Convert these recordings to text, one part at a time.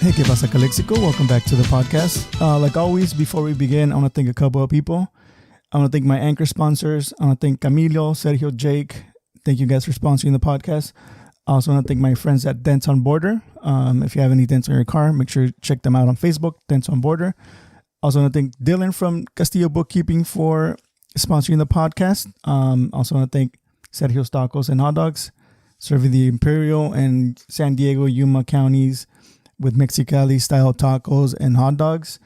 Hey, que Pasa Calexico. Welcome back to the podcast. Like always, before we begin, I want to thank a couple of people. I want to thank my anchor sponsors. I want to thank Camilo, Sergio, Jake. Thank you guys for sponsoring the podcast. I also want to thank my friends at Dents on Border. If you have any dents on your car, make sure you check them out on Facebook, Dents on Border. Also want to thank Dylan from Castillo Bookkeeping for sponsoring the podcast. Also want to thank Sergio's Tacos and Hotdogs, serving the Imperial and San Diego, Yuma counties with Mexicali style tacos and hot dogs.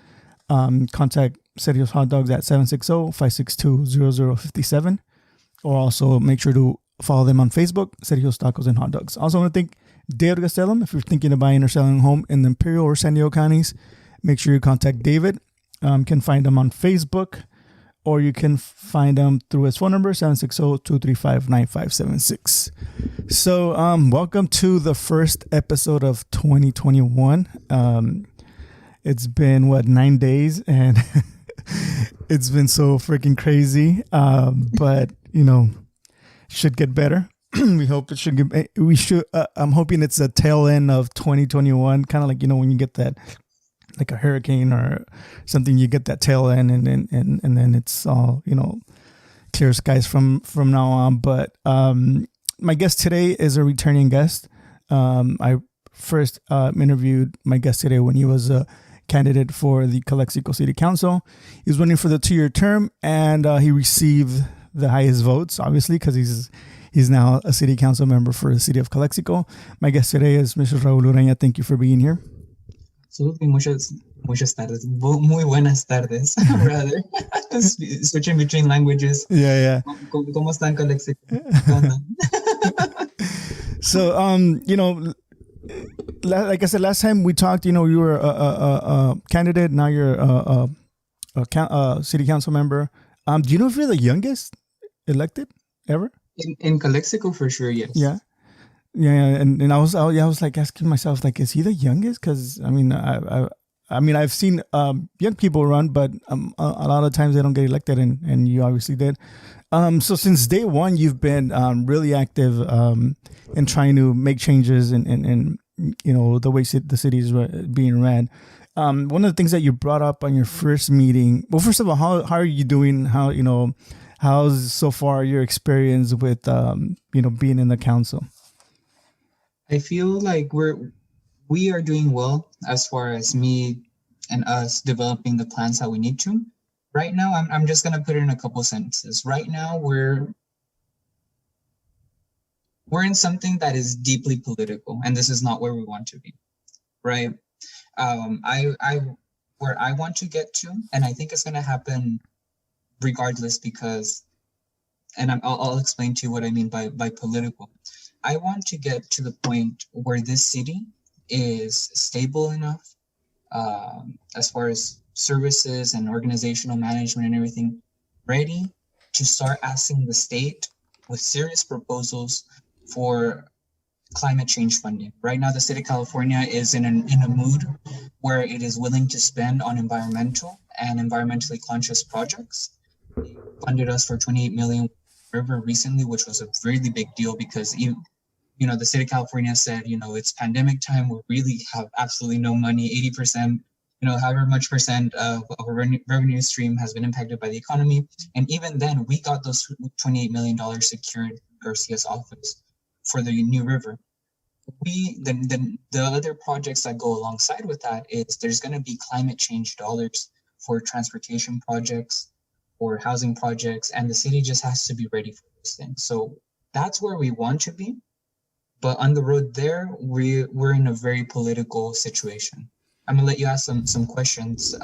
Contact Sergio's Hot Dogs at 760-562-0057. Or also make sure to follow them on Facebook, Sergio's Tacos and Hot Dogs. Also want to thank David Gastelum. If you're thinking of buying or selling a home in the Imperial or San Diego counties, make sure you contact David. You can find him on Facebook, or you can find him through his phone number, 760-235-9576. So welcome to the first episode of 2021. It's been, 9 days, and it's been so freaking crazy. But, should get better. We hope it should get, I'm hoping it's a tail end of 2021, kind of like, when you get that, like a hurricane or something, you get that tail end, and then it's all, clear skies from now on. But my guest today is a returning guest. I first interviewed my guest today when he was a candidate for the Calexico City Council. He was running for the 2-year term, and he received the highest votes, obviously, because he's now a city council member for the city of Calexico. My guest today is Mr. Raul Urena. Thank you for being here. Absolutely. Muchas tardes. Muy buenas tardes, rather. Switching between languages. Yeah. ¿Cómo están, Calexico? So, like I said, last time we talked, you were a candidate. Now you're a city council member. Do you know if you're the youngest elected ever? In Calexico, for sure, yes. Yeah. And I was like asking myself, like, is he the youngest? Because I've seen young people run, but a lot of times they don't get elected, and you obviously did. So since day one, you've been really active in trying to make changes and the way the city is being ran. One of the things that you brought up on your first meeting. Well, first of all, how are you doing? How's so far your experience with being in the council? I feel like we are doing well as far as me and us developing the plans how we need to. Right now, I'm just gonna put it in a couple sentences. Right now, we're in something that is deeply political, and this is not where we want to be, right? Where I want to get to, and I think it's gonna happen regardless, because, and I'll explain to you what I mean by political. I want to get to the point where this city is stable enough as far as services and organizational management and everything, ready to start asking the state with serious proposals for climate change funding. Right now, the state of California is in a mood where it is willing to spend on environmental and environmentally conscious projects. They funded us for $28 million river recently, which was a really big deal, because the state of California said, it's pandemic time. We really have absolutely no money. 80%, however much percent of our revenue stream has been impacted by the economy. And even then, we got those $28 million secured in Garcia's office for the new river. The other projects that go alongside with that is there's going to be climate change dollars for transportation projects or housing projects, and the city just has to be ready for those things. So that's where we want to be. But on the road there, we're in a very political situation. I'm going to let you ask some questions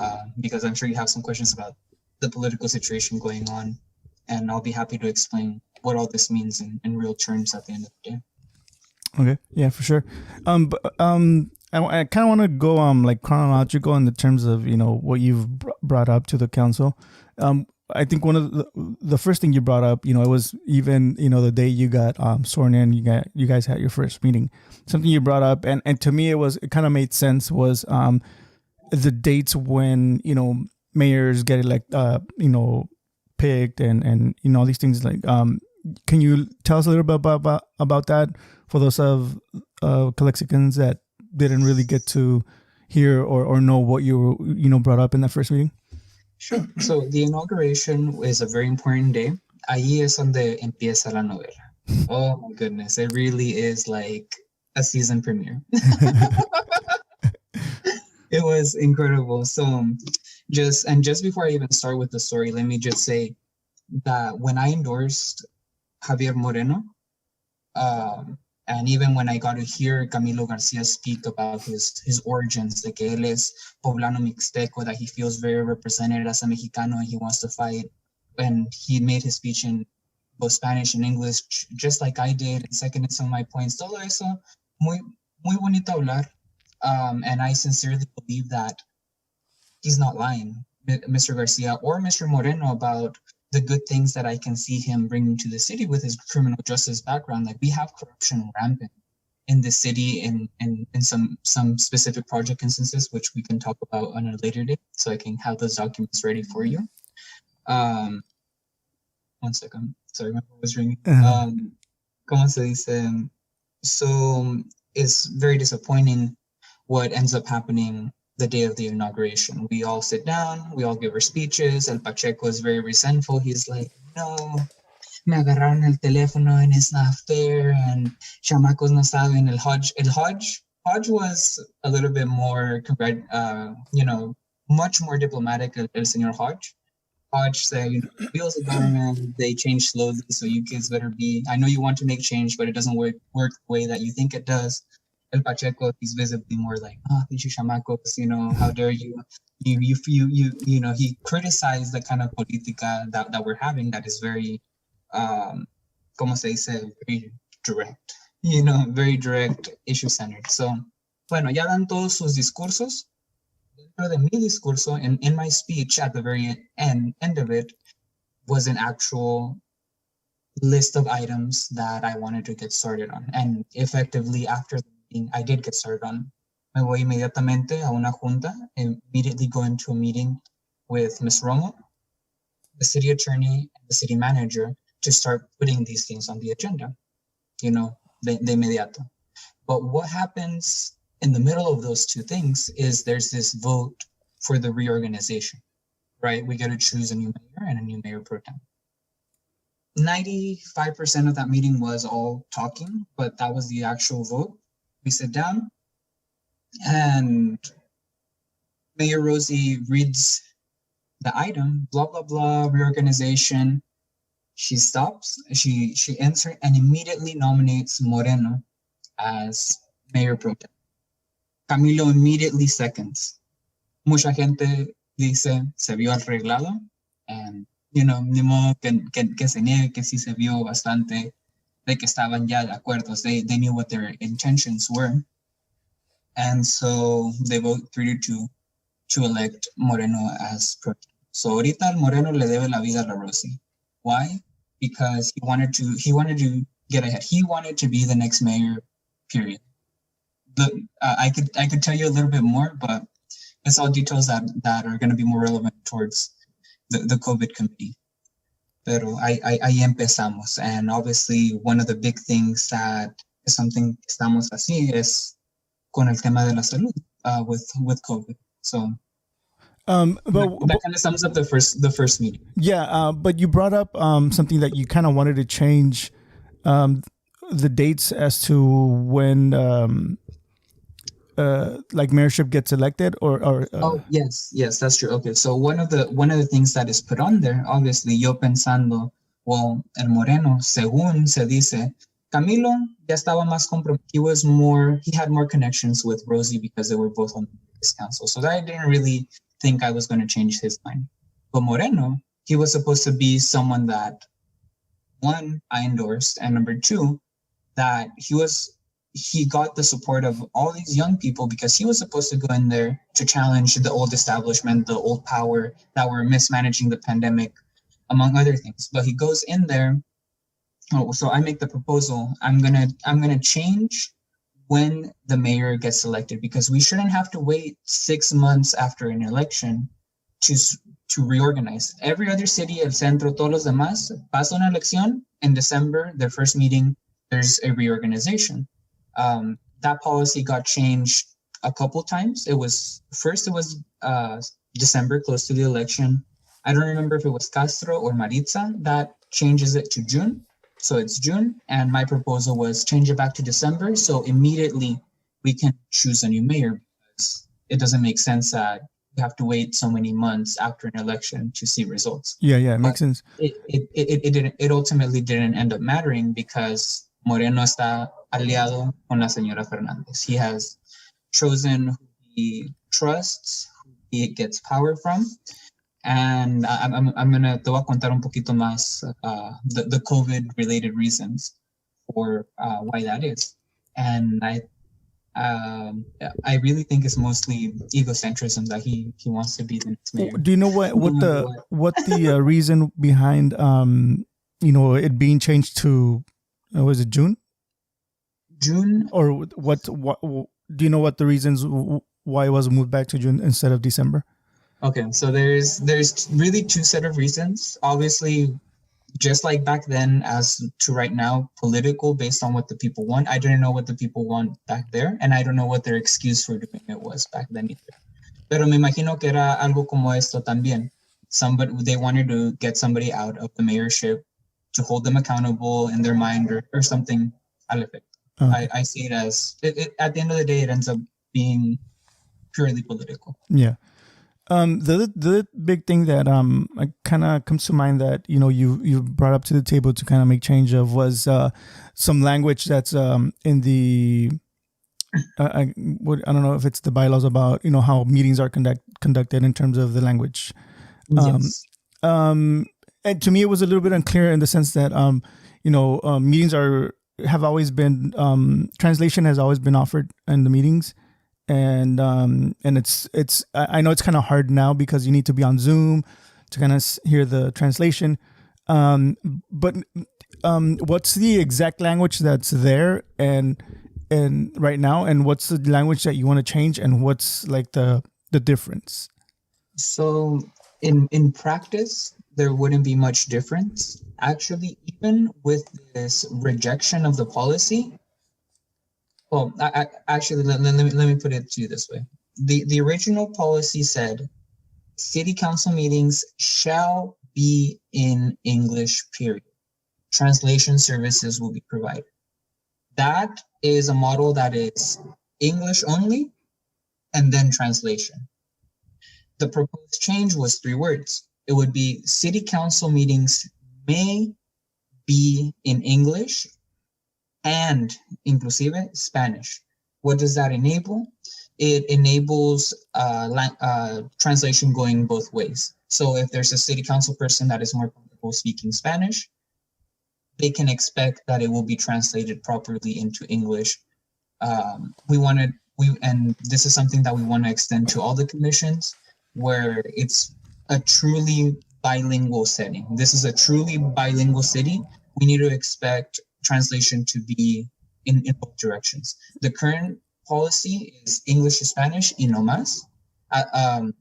because I'm sure you have some questions about the political situation going on. And I'll be happy to explain what all this means in real terms at the end of the day. Okay. Yeah, for sure. I kind of want to go like chronological in the terms of, what you've brought up to the council. I think one of the first thing you brought up, it was even, the day you got sworn in, you guys had your first meeting. Something you brought up, and to me it kind of made sense, was the dates when, mayors get picked and all these things. Like, can you tell us a little bit about that for those of Calexicans that didn't really get to hear or know what you brought up in that first meeting? Sure. So the inauguration is a very important day. Ahí es donde empieza la novela. Oh my goodness, it really is like a season premiere. It was incredible. So just before I even start with the story, let me just say that when I endorsed Javier Moreno, and even when I got to hear Camilo Garcia speak about his origins, de que él es poblano mixteco, that he feels very represented as a Mexicano and he wants to fight, and he made his speech in both Spanish and English, just like I did, and seconded some of my points. Todo eso, muy bonito hablar. And I sincerely believe that he's not lying, Mr. Garcia or Mr. Moreno, about the good things that I can see him bringing to the city with his criminal justice background. Like, we have corruption rampant in the city in some specific project instances, which we can talk about on a later date. So I can have those documents ready for you. 1 second. Sorry, my phone was ringing. ¿Cómo se dice? So it's very disappointing what ends up happening the day of the inauguration. We all sit down, we all give our speeches. El Pacheco is very resentful. He's like, no, me agarraron el teléfono and it's not fair, and chamacos no saben. El Hodge was a little bit more, much more diplomatic. El señor Hodge said, wheels of government, they change slowly, so you kids better be, I know you want to make change, but it doesn't work the way that you think it does. El Pacheco, he's visibly more like, pinche chamacos, how dare you? He criticized the kind of política that we're having that is very, como se dice, very direct, very direct, issue-centered. So, bueno, ya dan todos sus discursos. Dentro de mi discurso, and in my speech at the very end of it, was an actual list of items that I wanted to get started on. And effectively, after the meeting, I did get started on. Me voy inmediatamente a una junta, immediately go into a meeting with Ms. Romo, the city attorney, and the city manager, to start putting these things on the agenda, de inmediato. But what happens in the middle of those two things is there's this vote for the reorganization, right? We get to choose a new mayor and a new mayor pro tem. 95% of that meeting was all talking, but that was the actual vote. We sit down and Mayor Rosie reads the item, blah, blah, blah, reorganization. She stops, she enters and immediately nominates Moreno as mayor pro tem. Camilo immediately seconds. Mucha gente dice, se vio arreglado, and, ni modo que se niegue, que sí se vio bastante, de que estaban ya de acuerdo. They knew what their intentions were. And so they vote 3-2 to elect Moreno as pro tem. So ahorita Moreno le debe la vida a la Rosie. Why? Because he wanted to get ahead. He wanted to be the next mayor, period. I could tell you a little bit more, but it's all details that are going to be more relevant towards the COVID committee. Pero ahí empezamos. And obviously, one of the big things that is something estamos así es con el tema de la salud with COVID. So that kind of sums up the first meeting. Yeah, but you brought up something that you kind of wanted to change the dates as to when like mayorship gets elected or yes, that's true. Okay, so one of the things that is put on there, obviously, yo pensando, well, el Moreno, según se dice, Camilo ya estaba más comprometido. He had more connections with Rosie because they were both on this council. So that I didn't really think I was going to change his mind. But Moreno, he was supposed to be someone that, one, I endorsed, and number two, that he got the support of all these young people because he was supposed to go in there to challenge the old establishment, the old power that were mismanaging the pandemic, among other things. But he goes in there. So I make the proposal. I'm gonna change when the mayor gets elected, because we shouldn't have to wait 6 months after an election to reorganize. Every other city, el centro, todos los demás, pasa una elección in December, their first meeting, there's a reorganization. That policy got changed a couple times. It was December, close to the election. I don't remember if it was Castro or Maritza that changes it to June. So it's June, and my proposal was change it back to December. So immediately we can choose a new mayor, because it doesn't make sense that we have to wait so many months after an election to see results. Yeah, it makes sense. It ultimately didn't end up mattering because Moreno está aliado con la señora Fernández. He has chosen who he trusts, who he gets power from. And te voy a contar un poquito más the COVID related reasons for why that is. And I really think it's mostly egocentrism that he wants to be the next mayor. Do you know what the reason behind it being changed to was it June? June, or what do you know what the reasons why it was moved back to June instead of December? Okay, so there's really two set of reasons. Obviously, just like back then as to right now, political based on what the people want. I didn't know what the people want back there, and I don't know what their excuse for doing it was back then either. Pero me imagino que era algo como esto también. They wanted to get somebody out of the mayorship to hold them accountable in their mind or something al effect. I see it as at the end of the day, it ends up being purely political. Yeah. The big thing that kind of comes to mind that you brought up to the table to kind of make change of was some language that's in the I don't know if it's the bylaws about how meetings are conducted in terms of the language. Yes. And to me, it was a little bit unclear in the sense that meetings have always been translation has always been offered in the meetings. And it's I know it's kind of hard now because you need to be on Zoom to kind of hear the translation. But what's the exact language that's there and right now, and what's the language that you want to change, and what's like the difference? So in practice, there wouldn't be much difference. Actually, even with this rejection of the policy. Well, actually, let me put it to you this way. The original policy said city council meetings shall be in English, period. Translation services will be provided. That is a model that is English only and then translation. The proposed change was 3 words. It would be city council meetings may be in English and inclusive Spanish. What does that enable? It enables translation going both ways. So if there's a city council person that is more comfortable speaking Spanish, they can expect that it will be translated properly into English. And this is something that we want to extend to all the commissions, where it's a truly bilingual setting. This is a truly bilingual city. We need to expect translation to be in both directions. The current policy is English to Spanish y no más,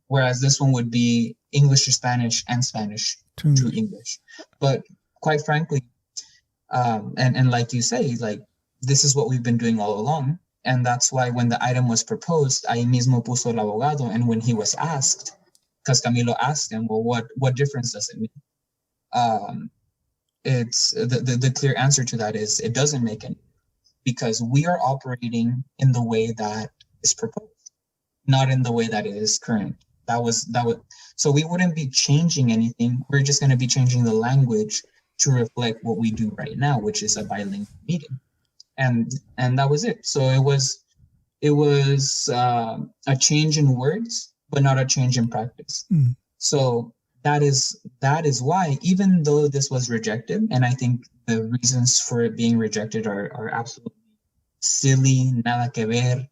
whereas this one would be English to Spanish and Spanish to English. But quite frankly, and like you say, like this is what we've been doing all along, and that's why when the item was proposed, ahí mismo puso el abogado, and when he was asked, because Camilo asked him, well, what difference does it make? It's the clear answer to that is it doesn't make any, because we are operating in the way that is proposed, not in the way that it is current. That was so we wouldn't be changing anything. We're just going to be changing the language to reflect what we do right now, which is a bilingual meeting, and that was it. So it was a change in words, but not a change in practice. So that is why, even though this was rejected, and I think the reasons for it being rejected are absolutely silly, nada que ver.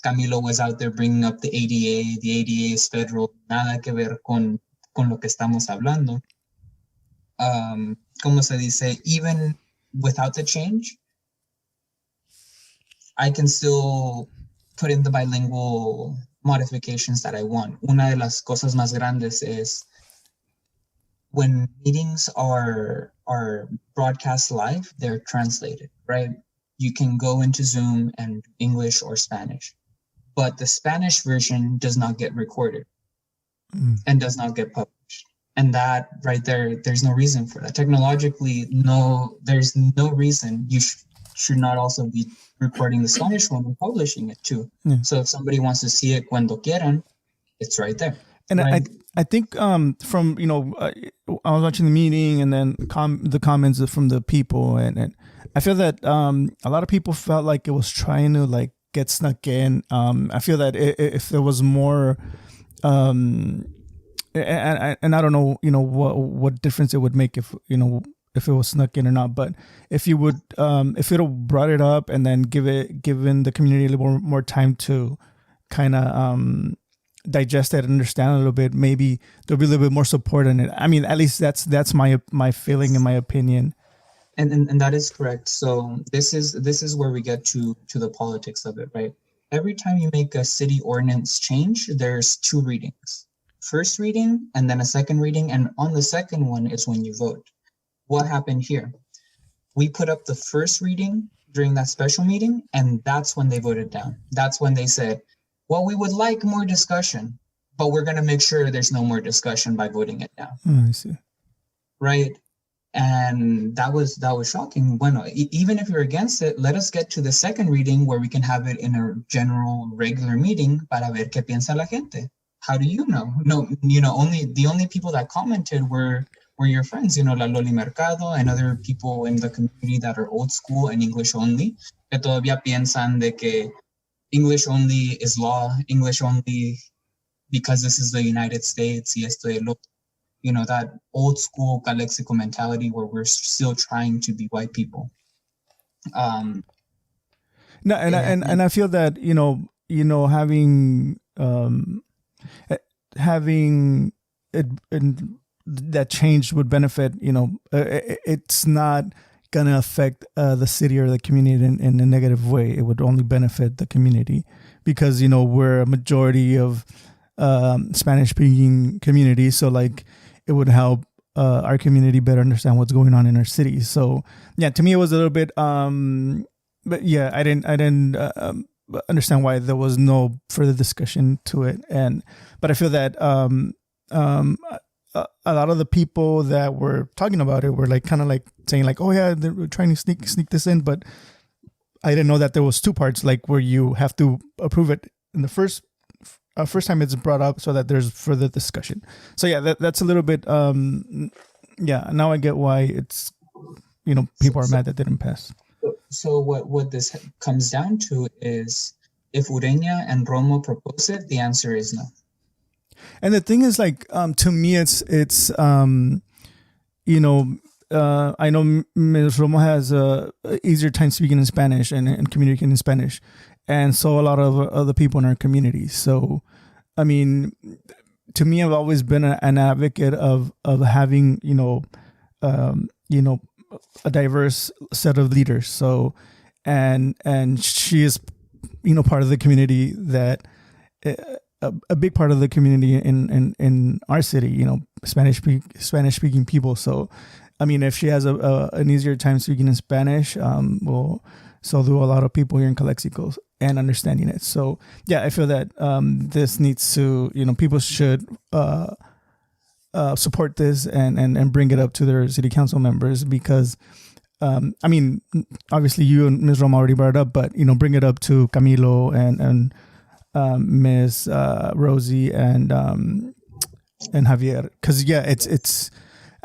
Camilo was out there bringing up the ADA. The ADA is federal, nada que ver con lo que estamos hablando. Como se dice, even without the change, I can still put in the bilingual modifications that I want. Una de las cosas más grandes is when meetings are broadcast live, they're translated, right? You can go into Zoom and English or Spanish. but the Spanish version does not get recorded and does not get published. And that right there, there's no reason for that. Technologically, there's no reason you should not also be recording the Spanish one and publishing it too. Yeah. So if somebody wants to see it cuando quieran, it's right there. And right? I think from, I was watching the meeting and then the comments from the people, and I feel that a lot of people felt like it was trying to like get snuck in. I feel that if there was more, and I don't know, what difference it would make if it was snuck in or not. But if you would, if it brought it up and then given the community a little more time to kind of digest it and understand a little bit, maybe there'll be a little bit more support in it. I mean, at least that's my feeling and my opinion. And that is correct. So this is where we get to the politics of it, right? Every time you make a city ordinance change, there's two readings. First reading and then a second reading, and on the second one is when you vote. What happened here? We put up the first reading during that special meeting, and that's when they voted down. That's when they said, well, we would like more discussion, but we're going to make sure there's no more discussion by voting it down. I see. Right? And that was shocking. Bueno, even if you're against it, let us get to the second reading where we can have it in a general regular meeting para ver qué piensa la gente. How do you know? No, the only people that commented were your friends, La Loli Mercado and other people in the community that are old school and English only, que todavía piensan de que English only is law, English only because this is the United States, y esto y lo, that old school Calexico mentality where we're still trying to be white people. No, and I feel that, having it that change would benefit, it's not gonna affect the city or the community in a negative way. It would only benefit the community because we're a majority of Spanish speaking community, so like it would help our community better understand what's going on in our city. So yeah, to me it was a little bit but yeah, I didn't understand why there was no further discussion to it. But I feel that a lot of the people that were talking about it were like kind of like saying like, oh yeah, they're trying to sneak this in, but I didn't know that there was two parts, like where you have to approve it in the first time it's brought up so that there's further discussion. So yeah, that's a little bit yeah, now I get why it's people are mad that didn't pass. So what this comes down to is if Urena and Romo propose it, the answer is no. And the thing is, like, to me, it's I know Ms. Romo has a easier time speaking in Spanish and communicating in Spanish, and so a lot of other people in our community. So, I mean, to me, I've always been an advocate of having a diverse set of leaders. So, and she is part of the community that. A big part of the community in our city, Spanish speaking people. So, I mean, if she has an easier time speaking in Spanish, well, so do a lot of people here in Calexico and understanding it. So, yeah, I feel that this needs to, people should support this and bring it up to their city council members because, I mean, obviously you and Ms. Roma already brought it up, but bring it up to Camilo and Miss Rosie and Javier, because yeah, it's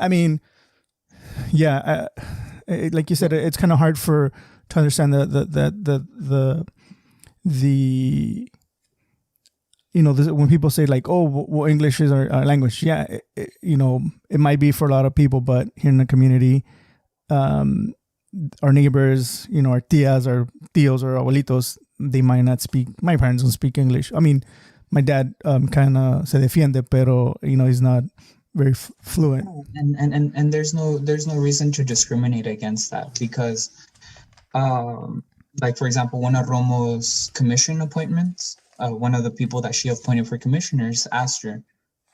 I mean, yeah, like you said, it's kind of hard to understand the when people say like, oh, well, English is our language. Yeah, it might be for a lot of people, but here in the community, our neighbors, our tias, our tios, or abuelitos, they might not speak. My parents don't speak English. I mean, my dad kind of se defiende, pero he's not very fluent. And there's no reason to discriminate against that because, like for example, one of Romo's commission appointments, one of the people that she appointed for commissioners asked her,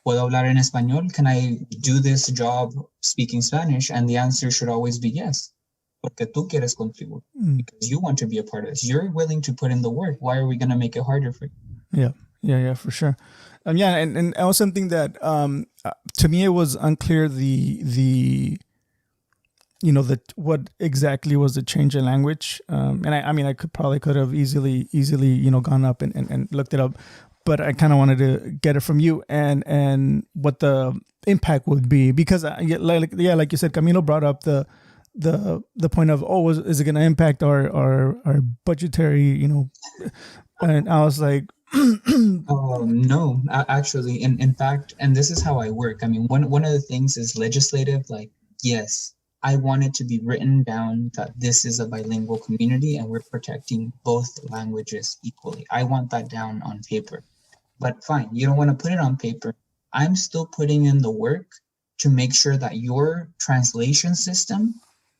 ¿Puedo hablar en español? Can I do this job speaking Spanish? And the answer should always be yes. Porque tú quieres contribuir. Because you want to be a part of this. You're willing to put in the work. Why are we going to make it harder for you? Yeah, for sure. Yeah, and also something that to me it was unclear the the what exactly was the change in language. And I mean I could have easily gone up and looked it up, but I kind of wanted to get it from you and what the impact would be, because like you said, Camilo brought up the point of, oh, is it going to impact our budgetary, and I was like, No, actually, in fact, and this is how I work. I mean, one of the things is legislative. Like, yes, I want it to be written down that this is a bilingual community and we're protecting both languages equally. I want that down on paper. But fine, you don't want to put it on paper. I'm still putting in the work to make sure that your translation system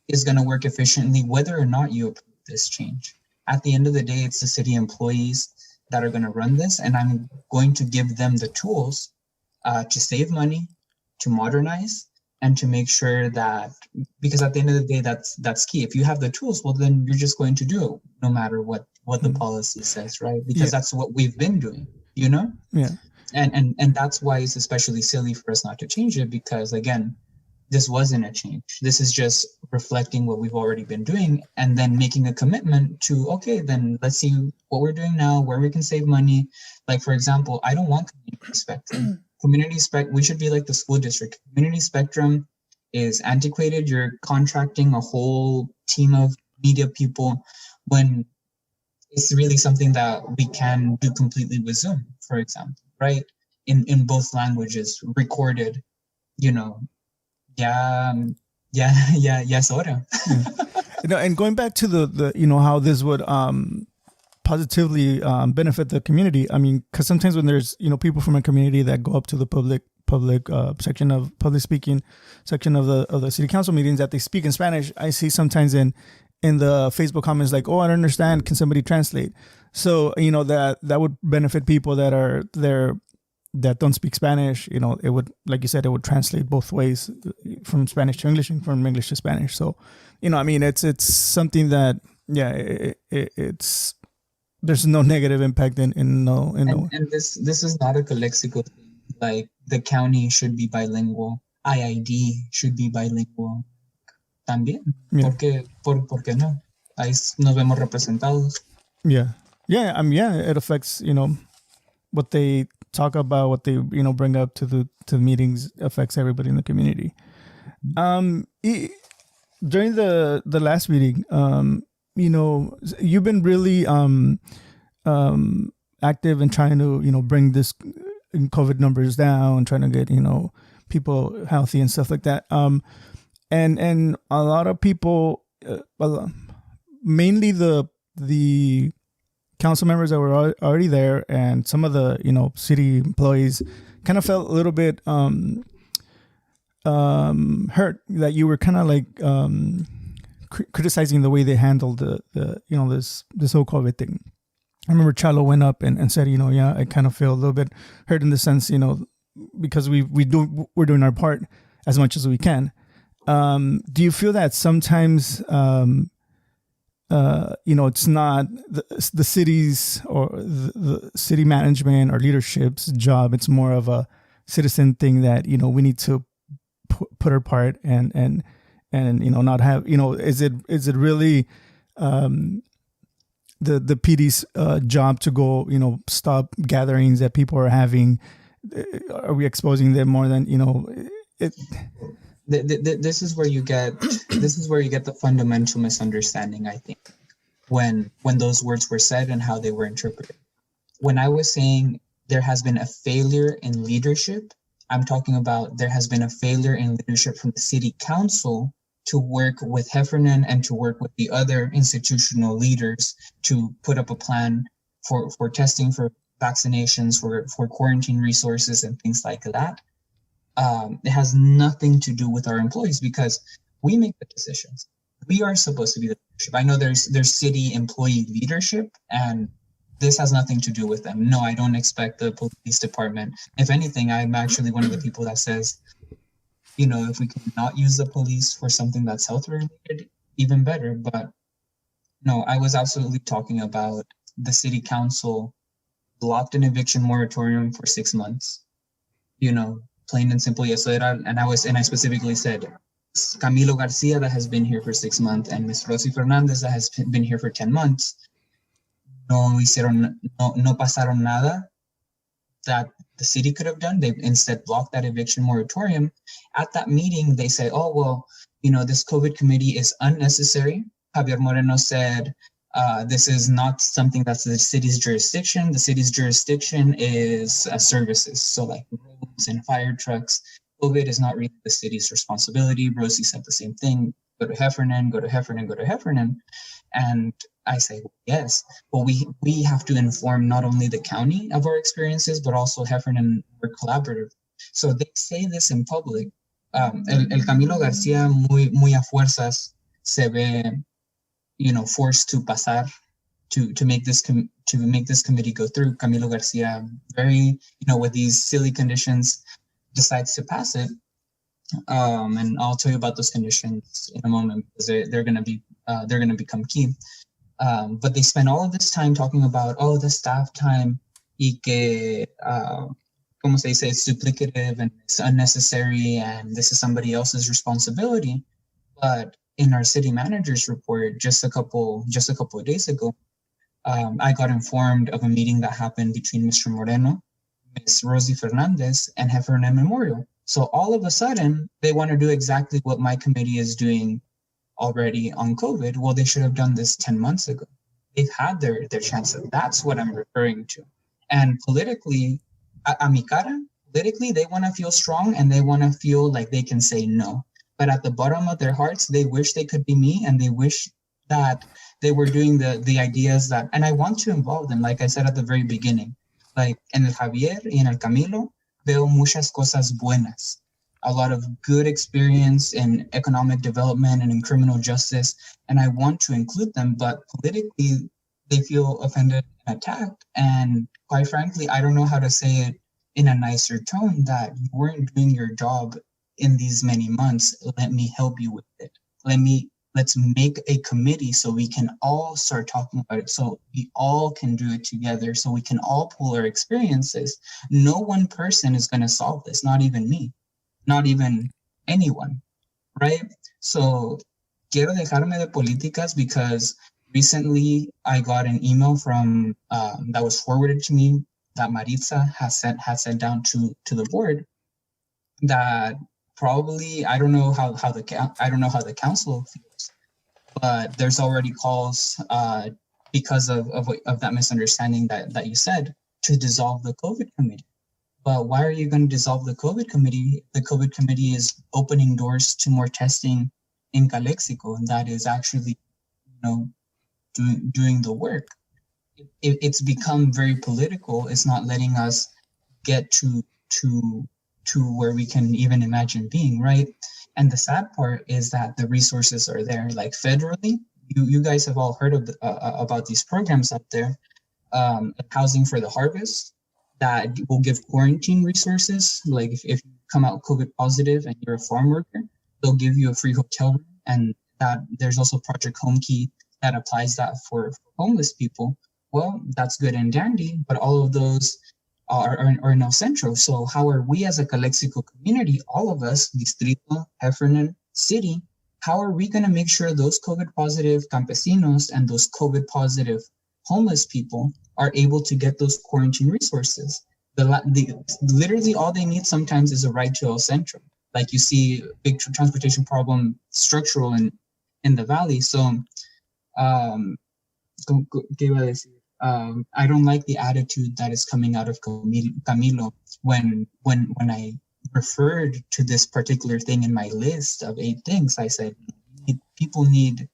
is going to work efficiently, whether or not you approve this change. At the end of the day, it's the city employees that are going to run this, and I'm going to give them the tools to save money, to modernize, and to make sure that, because at the end of the day, that's key. If you have the tools, well, then you're just going to do it no matter what the policy says, right? Because that's what we've been doing, Yeah. And that's why it's especially silly for us not to change it, because again, this wasn't a change. This is just reflecting what we've already been doing and then making a commitment to, okay, then let's see what we're doing now, where we can save money. Like, for example, I don't want community spectrum. We should be like the school district. Community spectrum is antiquated. You're contracting a whole team of media people when it's really something that we can do completely with Zoom, for example, right? In both languages, recorded, es hora. And going back to the how this would positively benefit the community. I mean, because sometimes when there's people from a community that go up to the public section of public speaking section of the city council meetings that they speak in Spanish, I see sometimes in the Facebook comments like, oh, I don't understand, can somebody translate? So that would benefit people that are there that don't speak Spanish. It would, like you said, it would translate both ways, from Spanish to English and from English to Spanish. So, I mean, it's something that, it's there's no negative impact in no. And this is not a Calexico thing. Like, the county should be bilingual. IID should be bilingual. También. Yeah. ¿Por qué no? Ahí nos vemos representados. Yeah. I mean, it affects, what they talk about, what they bring up to the meetings affects everybody in the community. During the last meeting, you've been really active in trying to bring this COVID numbers down, trying to get people healthy and stuff like that. And a lot of people, mainly the council members that were already there and some of the city employees kind of felt a little bit hurt that you were kind of like criticizing the way they handled the this whole COVID thing. I remember Chalo went up and said, I kind of feel a little bit hurt in the sense, because we're doing our part as much as we can. Do you feel that sometimes it's not the city's or the city management or leadership's job? It's more of a citizen thing that we need to put our part and not have is it really the PD's job to go stop gatherings that people are having? Are we exposing them more than it? This is where you get the fundamental misunderstanding, I think, when those words were said and how they were interpreted. When I was saying there has been a failure in leadership, I'm talking about there has been a failure in leadership from the city council to work with Heffernan and to work with the other institutional leaders to put up a plan for testing, for vaccinations, for quarantine resources and things like that. It has nothing to do with our employees because we make the decisions. We are supposed to be the leadership. I know there's city employee leadership, and this has nothing to do with them. No, I don't expect the police department. If anything, I'm actually one of the people that says, if we cannot use the police for something that's health related, even better. But no, I was absolutely talking about the city council blocked an eviction moratorium for 6 months. Plain and simple. Eso era, and I specifically said, Camilo Garcia, that has been here for 6 months, and Miss Rosy Fernandez, that has been here for 10 months. No pasaron nada that the city could have done. They instead blocked that eviction moratorium. At that meeting, they say, oh, well, this COVID committee is unnecessary. Javier Moreno said, this is not something that's the city's jurisdiction. The city's jurisdiction is services. So like roads and fire trucks. COVID is not really the city's responsibility. Rosie said the same thing. Go to Heffernan, go to Heffernan, go to Heffernan. And I say, yes, but we have to inform not only the county of our experiences, but also Heffernan, we're collaborative. So they say this in public. El Camilo Garcia muy a fuerzas se ve, forced to pasar, to make this committee go through. Camilo Garcia, very, with these silly conditions, decides to pass it. And I'll tell you about those conditions in a moment, because they're going to become key. But they spend all of this time talking about, the staff time, y que, como se dice, it's duplicative and it's unnecessary, and this is somebody else's responsibility. But in our city manager's report just a couple of days ago, I got informed of a meeting that happened between Mr. Moreno, Ms. Rosy Fernandez, and Heffernan Memorial. So all of a sudden, they want to do exactly what my committee is doing already on COVID. Well, they should have done this 10 months ago. They've had their chance. That's what I'm referring to. And politically, a mi cara, politically, they want to feel strong and they want to feel like they can say no. But at the bottom of their hearts, they wish they could be me, and they wish that they were doing the ideas that, and I want to involve them, like I said at the very beginning. Like en el Javier y en el Camilo, veo muchas cosas buenas. A lot of good experience in economic development and in criminal justice, and I want to include them, but politically, they feel offended and attacked. And quite frankly, I don't know how to say it in a nicer tone, that you weren't doing your job in these many months. Let me help you with it. Let's make a committee so we can all start talking about it, so we all can do it together, so we can all pool our experiences. No one person is going to solve this, not even me, not even anyone, right? So quiero dejarme de políticas, because recently I got an email from that was forwarded to me that Maritza has sent down to the board, that probably, I don't know how the council feels, but there's already calls because of that misunderstanding that you said, to dissolve the COVID committee. But why are you going to dissolve the COVID committee? The COVID committee is opening doors to more testing in Calexico, and that is actually, doing the work. It's become very political. It's not letting us get to where we can even imagine being, right? And the sad part is that the resources are there. Like federally, you guys have all heard of about these programs up there, Housing for the Harvest, that will give quarantine resources. Like if you come out COVID positive and you're a farm worker, they'll give you a free hotel room. And that there's also Project Home Key that applies that for homeless people. Well, that's good and dandy, but all of those are in El Centro. So how are we as a Calexico community, all of us, Distrito, Heffernan, City, how are we going to make sure those COVID positive campesinos and those COVID positive homeless people are able to get those quarantine resources? Literally all they need sometimes is a ride to El Centro. Like you see big transportation problem structural in the valley. So ¿qué iba a decir? I don't like the attitude that is coming out of Camilo when I referred to this particular thing in my list of 8 things. I said, people need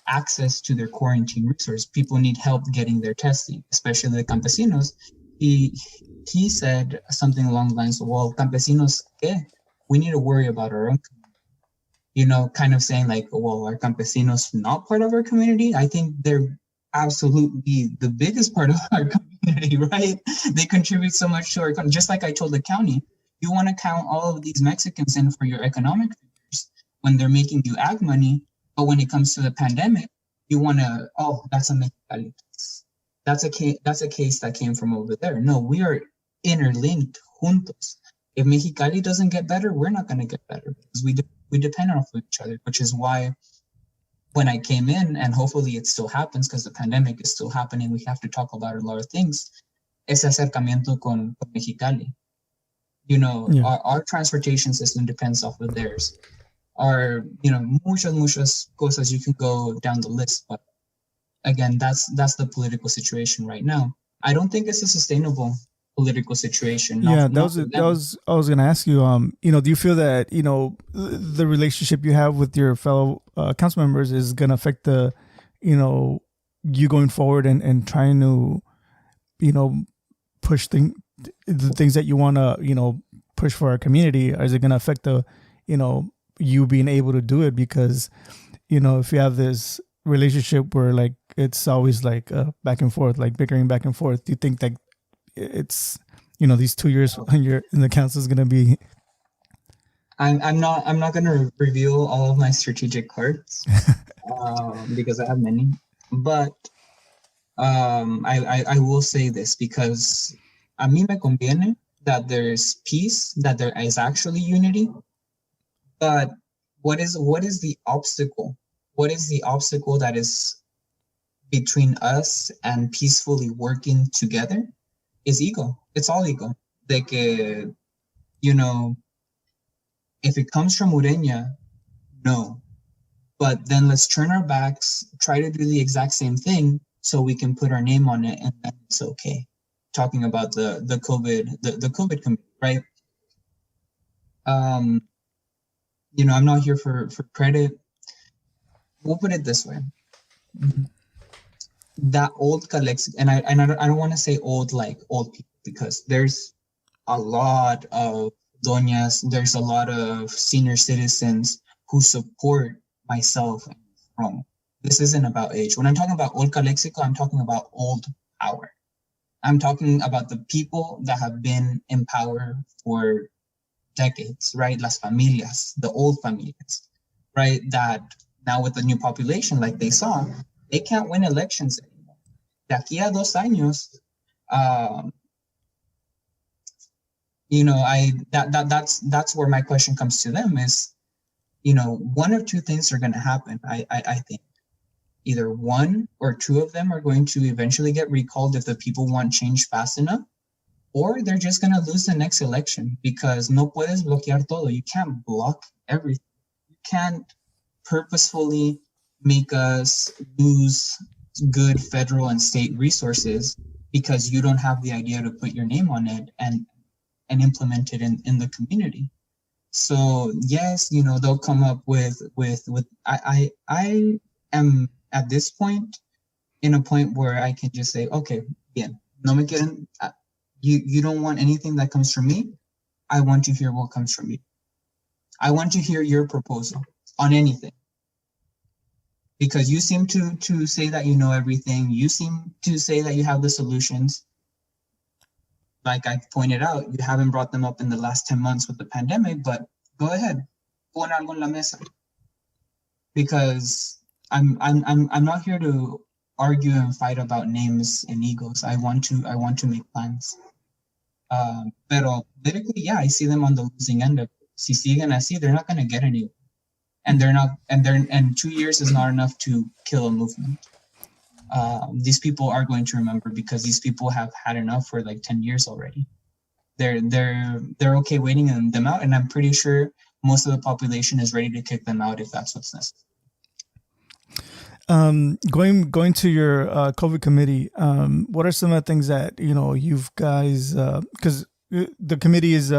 access to their quarantine resource. People need help getting their testing, especially the campesinos. He said something along the lines of, well, campesinos, ¿qué? We need to worry about our own community. Kind of saying like, well, are campesinos not part of our community? I think they're absolutely the biggest part of our community, right? They contribute so much to our country. Just like I told the county, you want to count all of these Mexicans in for your economic figures when they're making you ag money, but when it comes to the pandemic, you want to, that's a Mexicali tax. that's a case that came from over there. No, we are interlinked, juntos. If Mexicali doesn't get better, we're not going to get better because we depend off of each other, which is why when I came in, and hopefully it still happens because the pandemic is still happening, we have to talk about a lot of things, ese acercamiento con Mexicali. You know, Yeah. our transportation system depends off of theirs. Our, you know, muchas cosas, you can go down the list, but again, that's the political situation right now. I don't think it's a sustainable political situation. Yeah, Not for them. I was gonna ask you. You know, do you feel that the relationship you have with your fellow council members is gonna affect the, you going forward and trying to, push the things that you want to push for our community? Or is it gonna affect the, you being able to do it? Because if you have this relationship where like it's always like back and forth, like bickering back and forth, do you think that it's these 2 years when you're in the council is going to be? I'm not going to reveal all of my strategic cards because I have many, but I will say this because a mí me conviene that there's peace, that there is actually unity, but what is the obstacle? What is the obstacle that is between us and peacefully working together? Is ego. It's all ego. Like, if it comes from Urena, no. But then let's turn our backs, try to do the exact same thing so we can put our name on it, and then it's okay. Talking about the COVID committee, right? I'm not here for credit. We'll put it this way. That old Calexico, and I don't want to say old like old people, because there's a lot of doñas, there's a lot of senior citizens who support myself and Rome. This isn't about age. When I'm talking about old Calexico, I'm talking about old power. I'm talking about the people that have been in power for decades, right? Las familias, the old familias, right? That now with the new population, like they saw, they can't win elections anymore. De aquí a 2 años, that's where my question comes to them is, one or two things are going to happen. I think either one or two of them are going to eventually get recalled if the people want change fast enough, or they're just going to lose the next election, because no puedes bloquear todo. You can't block everything. You can't purposefully make us lose good federal and state resources because you don't have the idea to put your name on it and implement it in the community. So yes, they'll come up with I am at this point in a point where I can just say, okay, bien, no me quieren, you don't want anything that comes from me. I want to hear what comes from you. I want to hear your proposal on anything. Because you seem to say that you know everything. You seem to say that you have the solutions. Like I pointed out, you haven't brought them up in the last 10 months with the pandemic, but go ahead, pon algo en la mesa. Because I'm not here to argue and fight about names and egos. I want to make plans. Pero politically, yeah, I see them on the losing end of it. Si siguen así, they're not going to get anywhere. And 2 years is not enough to kill a movement. These people are going to remember, because these people have had enough for like 10 years already. They're okay waiting them out, and I'm pretty sure most of the population is ready to kick them out if that's what's necessary. Going to your COVID committee, what are some of the things that you've guys, because the committee is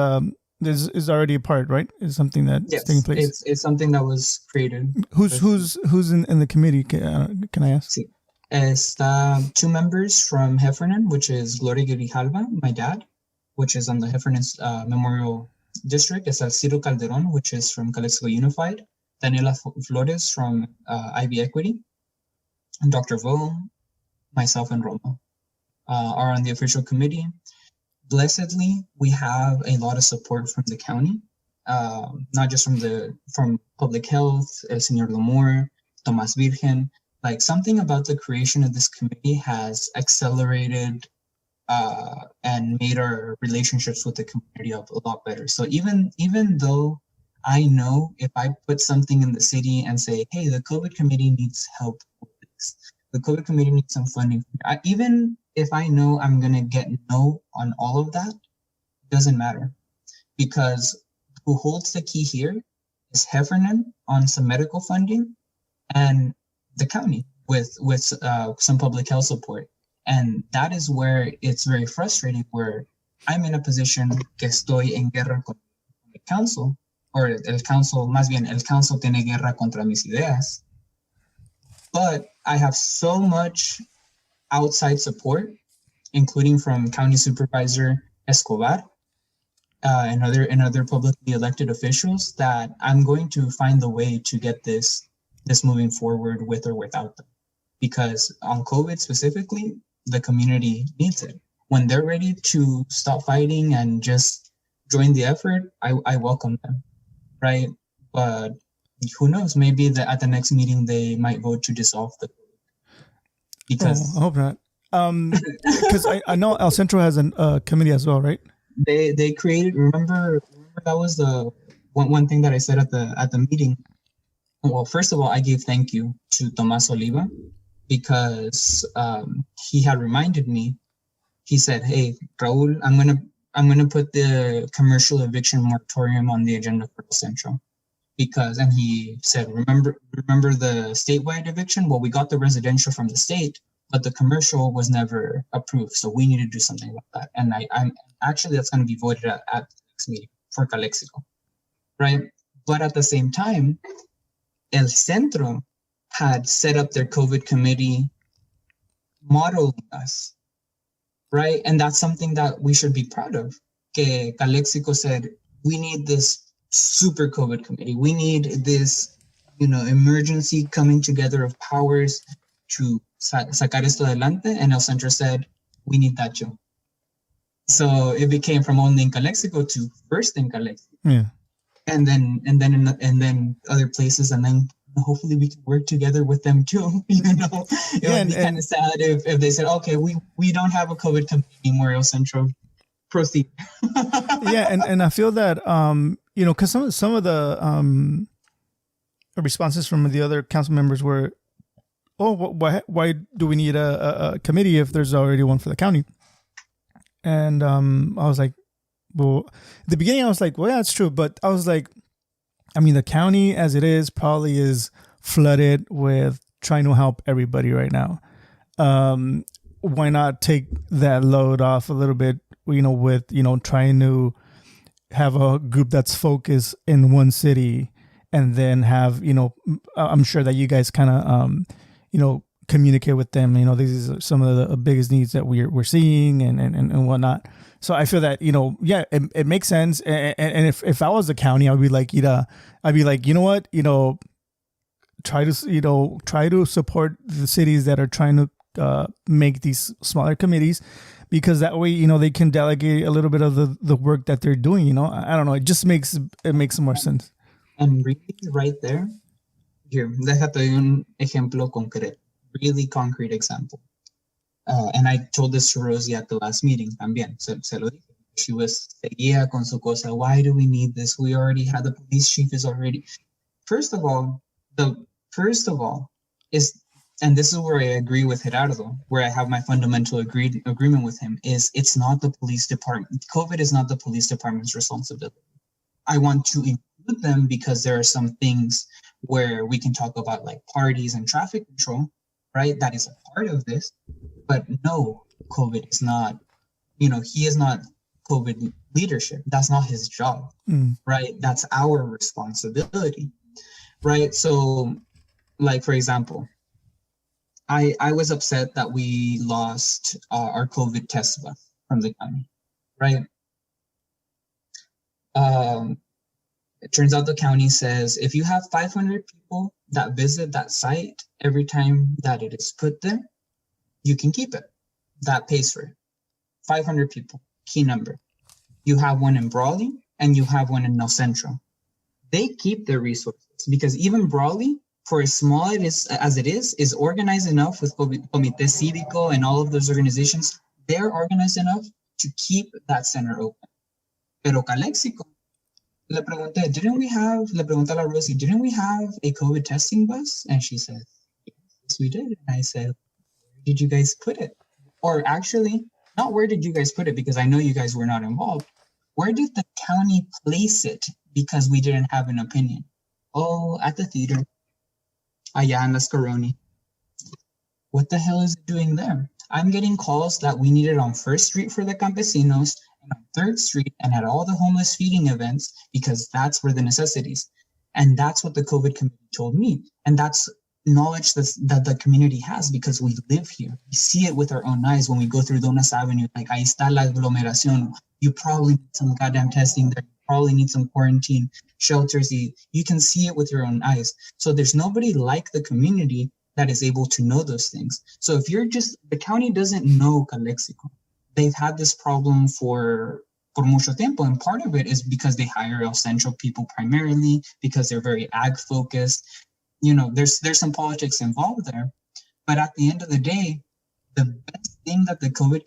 already a part, right? It's something that's taking place. It's something that was created. Who's in the committee? Can I ask? Sí. Está 2 members from Heffernan, which is Gloria Grijalva, my dad, which is on the Heffernan Memorial District. Está Ciro Calderon, which is from Calexico Unified. Daniela Flores from Ivy Equity. And Dr. Vo, myself, and Roma are on the official committee. Blessedly, we have a lot of support from the county, not just from public health, El Señor Lamor, Tomas Virgen, like something about the creation of this committee has accelerated and made our relationships with the community a lot better. So even though I know if I put something in the city and say, hey, the COVID committee needs help with this, the COVID committee needs some funding. Even if I know I'm going to get no on all of that, doesn't matter, because who holds the key here is Heffernan on some medical funding and the county with some public health support. And that is where it's very frustrating, where I'm in a position que estoy en guerra con el council, or el council, más bien, el council tiene guerra contra mis ideas. But I have so much outside support, including from County Supervisor Escobar and other publicly elected officials, that I'm going to find the way to get this moving forward with or without them. Because on COVID specifically, the community needs it. When they're ready to stop fighting and just join the effort, I welcome them, right? But who knows? Maybe at the next meeting they might vote to dissolve the. Because I hope not. Because I know El Centro has a committee as well, right? They created. Remember that was the one thing that I said at the meeting. Well, first of all, I gave thank you to Tomas Oliva, because he had reminded me. He said, "Hey, Raul, I'm gonna put the commercial eviction moratorium on the agenda for El Centro." And he said, remember the statewide eviction? Well, we got the residential from the state, but the commercial was never approved. So we need to do something about that. And I'm actually, that's going to be voted at the next meeting for Calexico, right? But at the same time, El Centro had set up their COVID committee modeling us, right? And that's something that we should be proud of. Que Calexico said, we need this super COVID committee. We need this, emergency coming together of powers to sacar esto adelante. And El Centro said, we need that too. So it became from only in Calexico to first in Calexico. Yeah. And then other places, and then hopefully we can work together with them too. It would be kind of sad if they said, okay, we don't have a COVID committee anymore, El Centro. Proceed. Yeah, and I feel that because some of the responses from the other council members were, oh, why do we need a committee if there's already one for the county? And I was like, well, at the beginning I was like, well, yeah, that's true, but I was like, I mean, the county as it is probably is flooded with trying to help everybody right now. Why not take that load off a little bit? With trying to have a group that's focused in one city, and then have I'm sure that you guys kind of communicate with them. These are some of the biggest needs that we're seeing and whatnot. So I feel that it makes sense. And if I was the county, I'd be like, you know what, try to support the cities that are trying to make these smaller committees. Because that way, they can delegate a little bit of the work that they're doing. I don't know. It just makes more sense. And really, right there, here, déjate un ejemplo concreto, really concrete example. And I told this to Rosie at the last meeting también. Se lo dije. She seguía con su cosa. Why do we need this? We already had the police chief is already. First of all, is. And this is where I agree with Gerardo, where I have my fundamental agreement with him, is it's not the police department. COVID is not the police department's responsibility. I want to include them because there are some things where we can talk about like parties and traffic control, right? That is a part of this. But no, COVID is not, he is not COVID leadership. That's not his job, right? That's our responsibility, right? So, like, for example, I was upset that we lost our COVID test bus from the county, right? It turns out the county says if you have 500 people that visit that site every time that it is put there, you can keep it. That pays for it. 500 people, key number. You have one in Brawley and you have one in El Centro. They keep their resources because even Brawley for as small as it is organized enough with Comité Cívico and all of those organizations. They're organized enough to keep that center open. Pero Calexico, le pregunté a la Rosie, didn't we have a COVID testing bus? And she said, yes, we did. And I said, where did you guys put it? Or actually, not where did you guys put it, because I know you guys were not involved. Where did the county place it? Because we didn't have an opinion. Oh, at the theater. Allá en Las Coroni. What the hell is it doing there? I'm getting calls that we need it on 1st Street for the campesinos and on 3rd Street and at all the homeless feeding events, because that's where the necessities. And that's what the COVID committee told me. And that's knowledge that the community has, because we live here. We see it with our own eyes when we go through Donas Avenue. Like, ahí está la aglomeración. You probably need some goddamn testing there. You probably need some quarantine shelters. You can see it with your own eyes. So there's nobody like the community that is able to know those things. So if the county doesn't know Calexico, they've had this problem for mucho tiempo. And part of it is because they hire El Centro people primarily, because they're very ag focused. You know, there's some politics involved there. But at the end of the day, the best thing that the COVID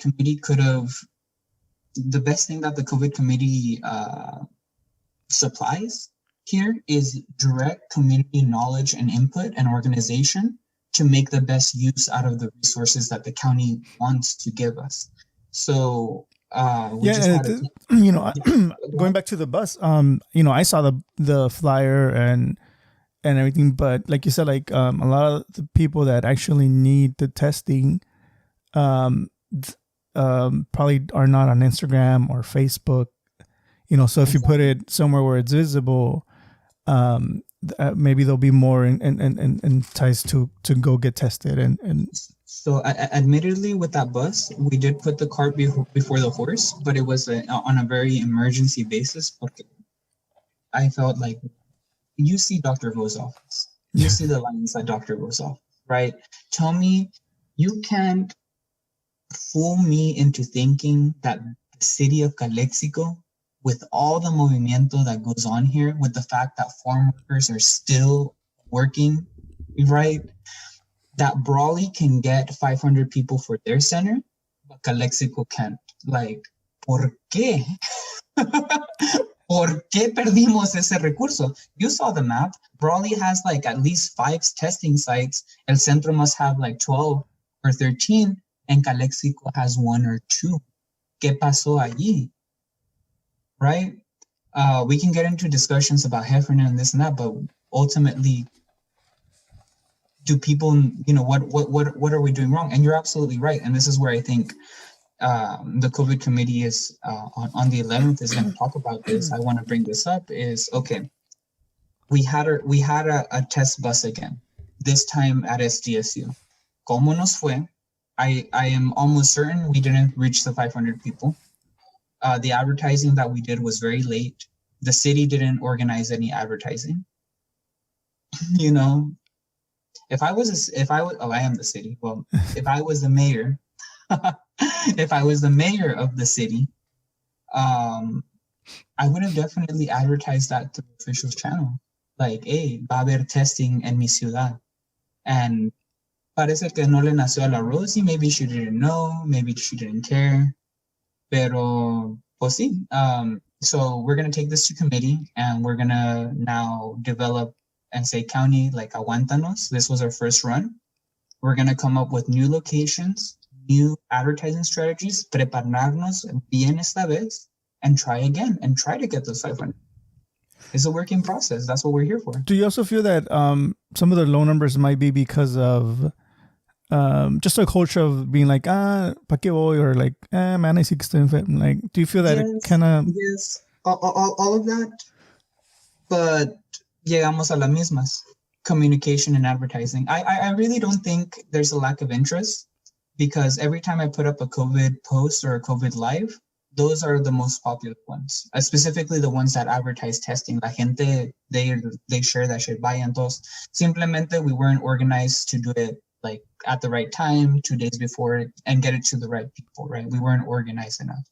committee supplies here is direct community knowledge and input and organization to make the best use out of the resources that the county wants to give us. So going back to the bus, I saw the flyer and everything, but like you said, like a lot of the people that actually need the testing probably are not on Instagram or Facebook, so if you put it somewhere where it's visible, maybe they'll be more enticed to go get tested. And so admittedly, with that bus, we did put the cart before the horse, but it was on a very emergency basis. Porque I felt like, you see Dr. Vo's office, you see the lines at Dr. Vo's office, right? Tell me, you can't fool me into thinking that the city of Calexico, with all the movimiento that goes on here, with the fact that farm workers are still working, right? That Brawley can get 500 people for their center, but Calexico can't. Like, ¿por qué? ¿Por qué perdimos ese recurso? You saw the map. Brawley has like at least 5 testing sites. El Centro must have like 12 or 13, and Calexico has 1 or 2. ¿Qué pasó allí? Right? We can get into discussions about Heffernan and this and that, but ultimately, do people, what are we doing wrong? And you're absolutely right. And this is where I think the COVID committee is on the 11th is going to talk about this. I want to bring this up is, okay, we had a test bus again, this time at SDSU. ¿Cómo nos fue? I am almost certain we didn't reach the 500 people. The advertising that we did was very late. The city didn't organize any advertising. I am the city. Well, if I was the mayor, if I was the mayor of the city, I would have definitely advertised that through the officials channel. Like, hey, va a haber testing en mi ciudad. And parece que no le nació a la Rosie. Maybe she didn't know. Maybe she didn't care. Pero, pues sí. So we're going to take this to committee, and we're going to now develop and say, county, like, aguántanos. This was our first run. We're going to come up with new locations, new advertising strategies, prepararnos bien esta vez, and try again, and try to get those 500. It's a working process. That's what we're here for. Do you also feel that some of the low numbers might be because of just a culture of being like, pa que voy, or like, man, I see que estoy enfermo. Like, do you feel that it kind of... Yes, all of that. But llegamos a las mismas. Communication and advertising. I really don't think there's a lack of interest, because every time I put up a COVID post or a COVID live, those are the most popular ones, specifically the ones that advertise testing. La gente, they share that shit. Vayan todos. Simplemente we weren't organized to do it like at the right time, 2 days before, and get it to the right people, right? We weren't organized enough.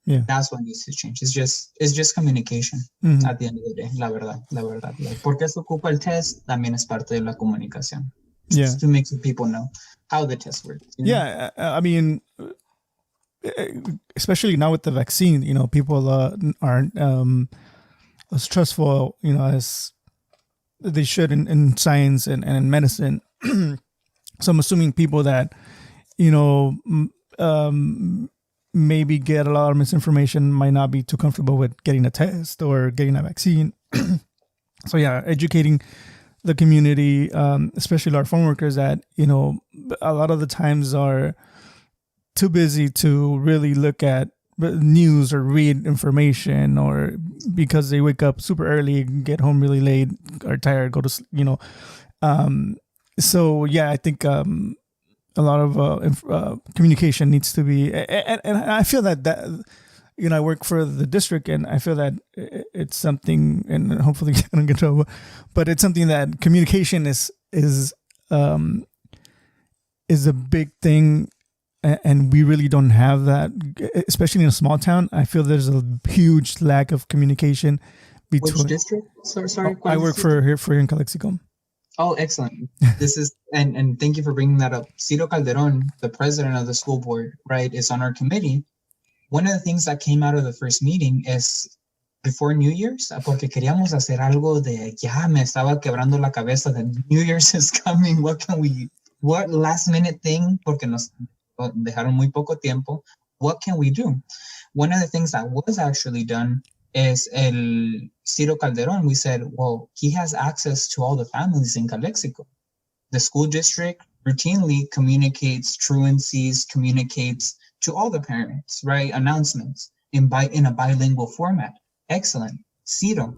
Yeah. That's what needs to change. It's just communication at the end of the day. La verdad. Like, ¿por qué se ocupa el test? También es parte de la comunicación. Just to make people know how the test works. Yeah, I mean, especially now with the vaccine, people aren't as trustful, as they should in science and in medicine. So I'm assuming people that, maybe get a lot of misinformation might not be too comfortable with getting a test or getting a vaccine. So yeah, educating the community, especially our farm workers that, a lot of the times are too busy to really look at news or read information, or because they wake up super early, get home really late, are tired, go to sleep, so yeah, I think a lot of communication needs to be, and I feel that I work for the district, and I feel that it's something, and hopefully I don't get in trouble, but it's something that communication is a big thing, and we really don't have that, especially in a small town. I feel there's a huge lack of communication between. Which district? Sorry. I work for here in Calexico. Oh, excellent. This is, and thank you for bringing that up. Ciro Calderon, the president of the school board, right, is on our committee. One of the things that came out of the first meeting is before New Year's, porque queríamos hacer algo de, ya me estaba quebrando la cabeza that New Year's is coming. What last minute thing, porque nos dejaron muy poco tiempo. What can we do? One of the things that was actually done is el Ciro Calderon. We said, well, he has access to all the families in Calexico. The school district routinely communicates truancies, communicates to all the parents, right? Announcements in a bilingual format. Excellent. Ciro,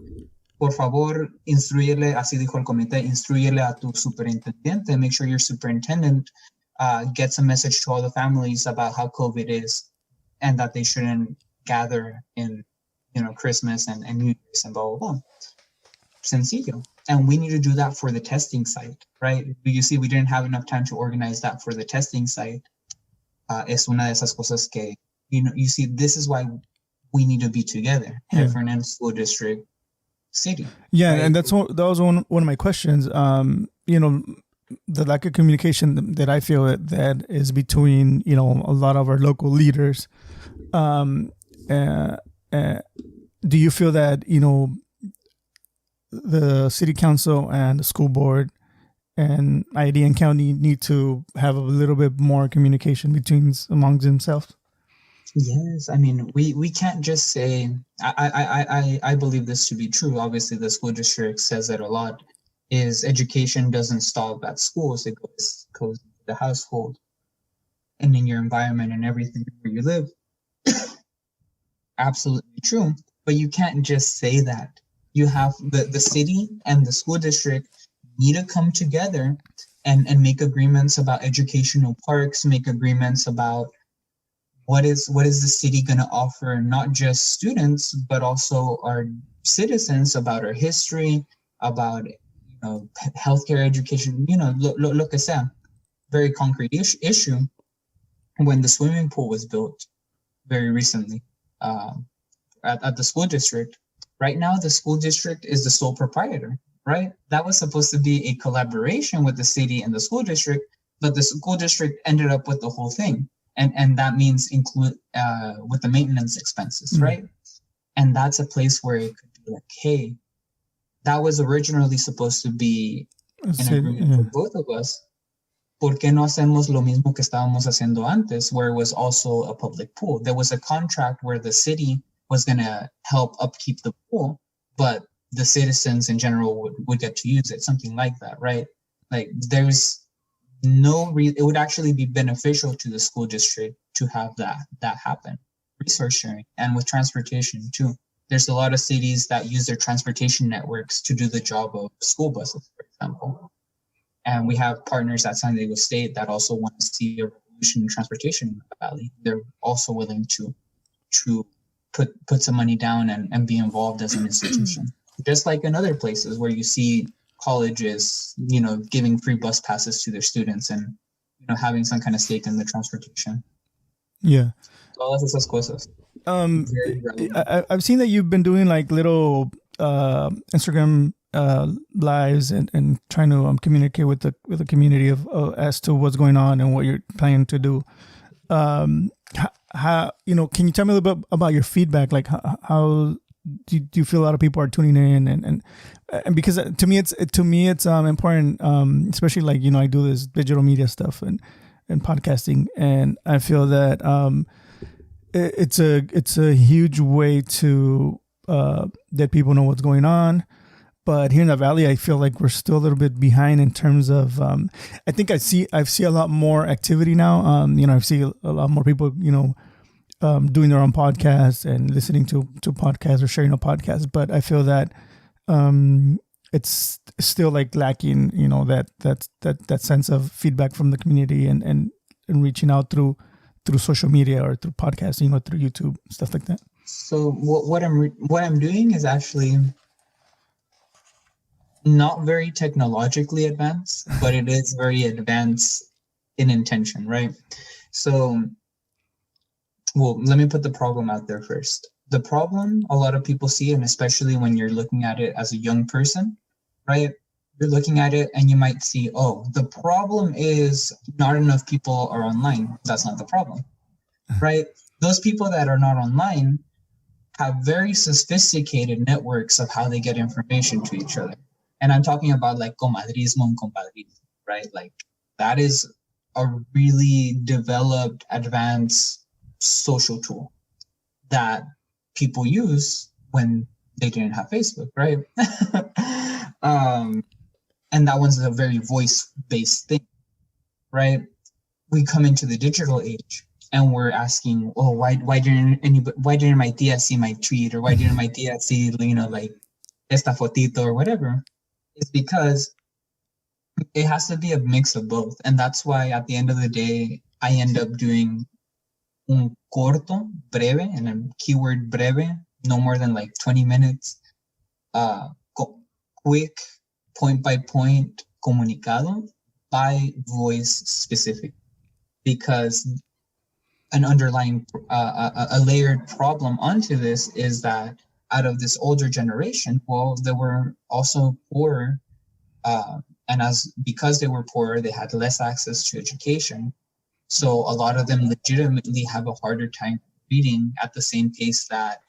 por favor, instruyele, así dijo el comité, instruyele a tu superintendente, make sure your superintendent gets a message to all the families about how COVID is and that they shouldn't gather in Christmas and New Year's and blah, blah, blah. Sencillo. And we need to do that for the testing site, right? You see, we didn't have enough time to organize that for the testing site. Es una de esas cosas que, you see, this is why we need to be together. Heffernan School District, City. Yeah, right? and that was one of my questions. The lack of communication that I feel that is between, a lot of our local leaders. Do you feel that, the city council and the school board and ID and county need to have a little bit more communication among themselves? Yes, I mean, we can't just say, I believe this to be true. Obviously, the school district says it a lot, is education doesn't stop at schools. It goes to the household and in your environment and everything where you live. Absolutely true. But you can't just say that. You have the city and the school district need to come together and make agreements about educational parks, make agreements about what is the city going to offer, not just students, but also our citizens, about our history, about healthcare education, lo que sea. Very concrete issue. When the swimming pool was built very recently at the school district, right now the school district is the sole proprietor, right? That was supposed to be a collaboration with the city and the school district, but the school district ended up with the whole thing. And that means include with the maintenance expenses, right? And that's a place where it could be like, hey, that was originally supposed to be an agreement for both of us. ¿Por qué no hacemos lo mismo que estábamos haciendo antes, where it was also a public pool? There was a contract where the city was going to help upkeep the pool, but the citizens in general would get to use it, something like that, right? Like there's it would actually be beneficial to the school district to have that happen. Resource sharing, and with transportation too. There's a lot of cities that use their transportation networks to do the job of school buses, for example. And we have partners at San Diego State that also want to see a revolution in transportation in the valley. They're also willing to put some money down and be involved as an institution. Just like in other places where you see colleges, giving free bus passes to their students and, having some kind of stake in the transportation. Yeah. Todas esas cosas. Very relevant. I've seen that you've been doing like little Instagram lives and trying to communicate with the community of as to what's going on and what you're planning to do. How can you tell me a little bit about your feedback? Like how do you feel a lot of people are tuning in and because to me it's important, especially like I do this digital media stuff and podcasting, and I feel that it's a huge way to let people know what's going on. But here in the Valley, I feel like we're still a little bit behind in terms of. I think I see a lot more activity now. I see a lot more people, doing their own podcasts and listening to podcasts or sharing a podcast. But I feel that it's still like lacking, that sense of feedback from the community and reaching out through social media or through podcasting or through YouTube, stuff like that. So what I'm doing is actually not very technologically advanced, but it is very advanced in intention, right? So, well, let me put the problem out there first. The problem a lot of people see, and especially when you're looking at it as a young person, right? You're looking at it and you might see, oh, the problem is not enough people are online. That's not the problem, right? Those people that are not online have very sophisticated networks of how they get information to each other. And I'm talking about like comadrismo and compadrismo, right? Like that is a really developed, advanced social tool that people use when they didn't have Facebook, right? And that one's a very voice-based thing, right? We come into the digital age and we're asking, oh, why didn't my tia see my tweet, or why didn't my tia see, like esta fotito or whatever? It's because it has to be a mix of both. And that's why at the end of the day, I end up doing un corto, breve, and a keyword breve, no more than like 20 minutes, quick, point-by-point comunicado by voice specific. Because an underlying, a layered problem onto this is that out of this older generation, well, they were also poor, and because they were poor, they had less access to education. So a lot of them legitimately have a harder time reading at the same pace that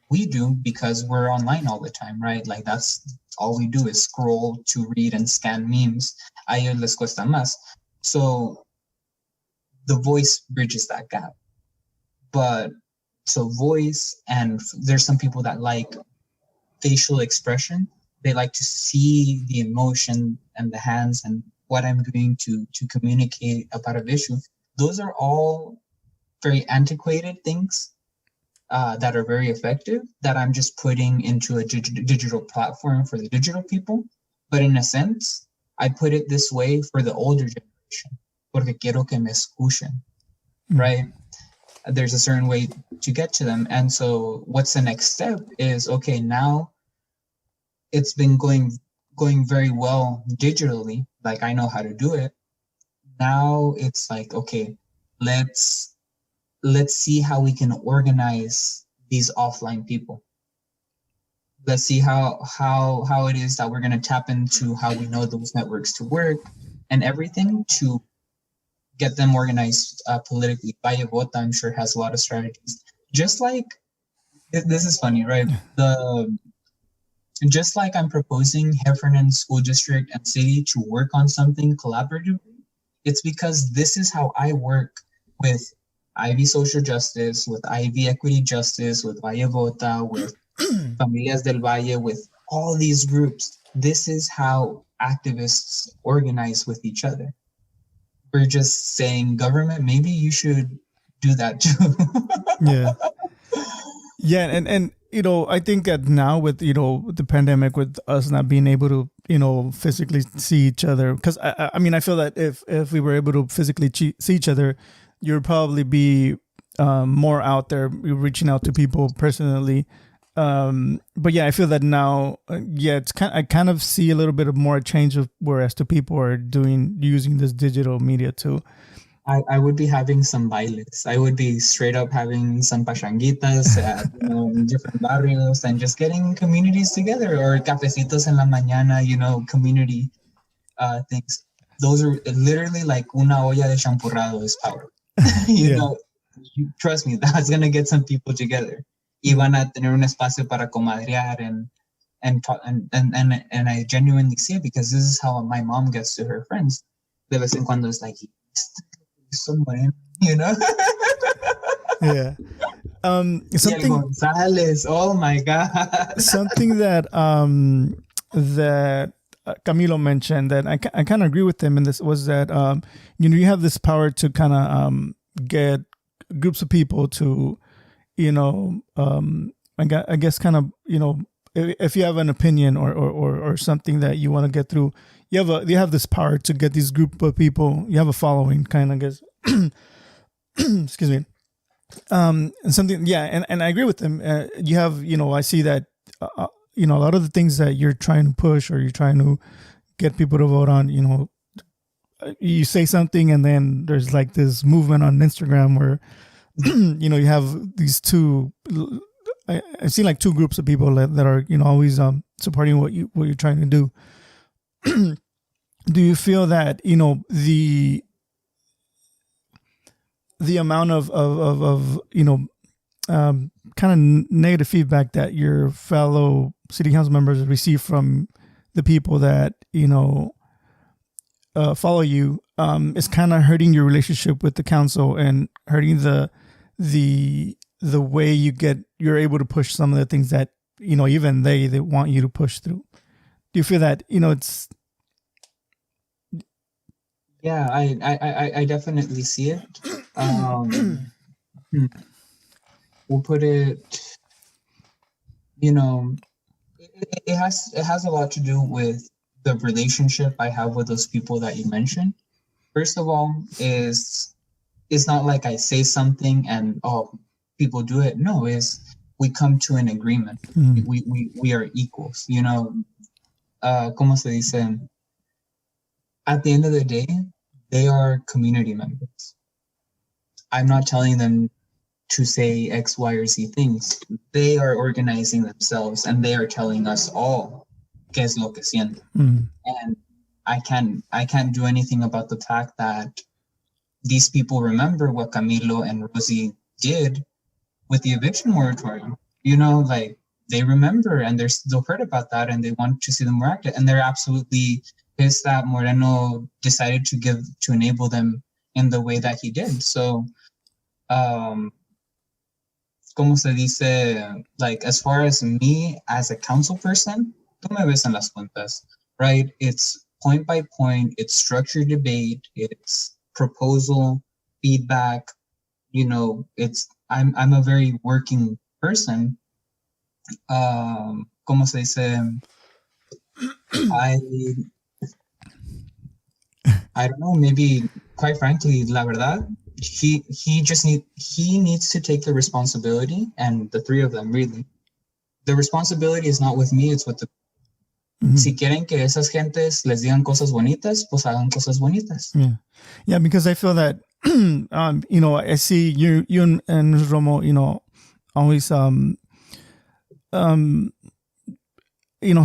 we do, because we're online all the time, right? Like that's all we do is scroll to read and scan memes. A ellos les cuesta más. So the voice bridges that gap. But so voice, and there's some people that like facial expression. They like to see the emotion and the hands and what I'm doing to communicate about an issue. Those are all very antiquated things that are very effective, that I'm just putting into a digital platform for the digital people. But in a sense, I put it this way for the older generation, porque quiero que me escuchen, right? There's a certain way to get to them. And so what's the next step is, okay, now it's been going very well digitally. Like I know how to do it. Now it's like, okay, let's see how we can organize these offline people. Let's see how it is that we're going to tap into how we know those networks to work and everything to get them organized politically. Valle Vota, I'm sure, has a lot of strategies. Just like, this is funny, right? Just like I'm proposing Heffernan School District and City to work on something collaboratively, it's because this is how I work with Ivy Social Justice, with Ivy Equity Justice, with Valle Vota, with Familias del Valle, with all these groups. This is how activists organize with each other. We're just saying, government, maybe you should do that too. Yeah, and I think that now with the pandemic, with us not being able to physically see each other, because I mean I feel that if we were able to physically see each other, you'd probably be more out there reaching out to people personally. But yeah, I feel that now, I kind of see a little bit of more change of whereas to people are using this digital media too. I would be having some bailes. I would be straight up having some pachanguitas at, in different barrios and just getting communities together, or cafecitos en la mañana, community things. Those are literally like una olla de champurrado is power. Trust me, that's going to get some people together. Y van a tener un espacio para comadrear and I genuinely see it, because this is how my mom gets to her friends. De vez en cuando it's like, so moreno, Yeah. Something Gonzalez, oh my God. Something that Camilo mentioned that I kind of agree with him in this was that you have this power to kind of get groups of people to I guess kind of if you have an opinion or something that you want to get through, you have this power to get these group of people. You have a following, kind of, I guess. Excuse me. And something, yeah, and I agree with them. You have, I see that, a lot of the things that you're trying to push or you're trying to get people to vote on, you say something and then there's like this movement on Instagram where, you have these two. I've seen like two groups of people that are, always supporting what you're trying to do. Do you feel that the amount of kind of negative feedback that your fellow city council members receive from the people that follow you is kind of hurting your relationship with the council and hurting the way you're able to push some of the things that even they want you to push through? Do you feel that it's? Yeah, I definitely see it. We'll put it. It has a lot to do with the relationship I have with those people that you mentioned. First of all, it's not like I say something and people do it. No, we come to an agreement. We are equals. Como se dice? At the end of the day, they are community members. I'm not telling them to say X, Y, or Z things. They are organizing themselves and they are telling us all qué es lo que sienten. And I can't do anything about the fact that these people remember what Camilo and Rosie did with the eviction moratorium. Like they remember and they're still hurt about that and they want to see them more active. And they're absolutely pissed that Moreno decided to enable them in the way that he did. So, como se dice, like as far as me as a council person, tú me ves en las cuentas, right? It's point by point, it's structured debate, it's proposal, feedback, I'm a very working person. Como se dice, I don't know, maybe quite frankly, la verdad, he needs to take the responsibility, and the three of them really. The responsibility is not with me, it's with the Si quieren que esas gentes les digan cosas bonitas, pues hagan cosas bonitas. Yeah, because I feel that I see you and Romo, always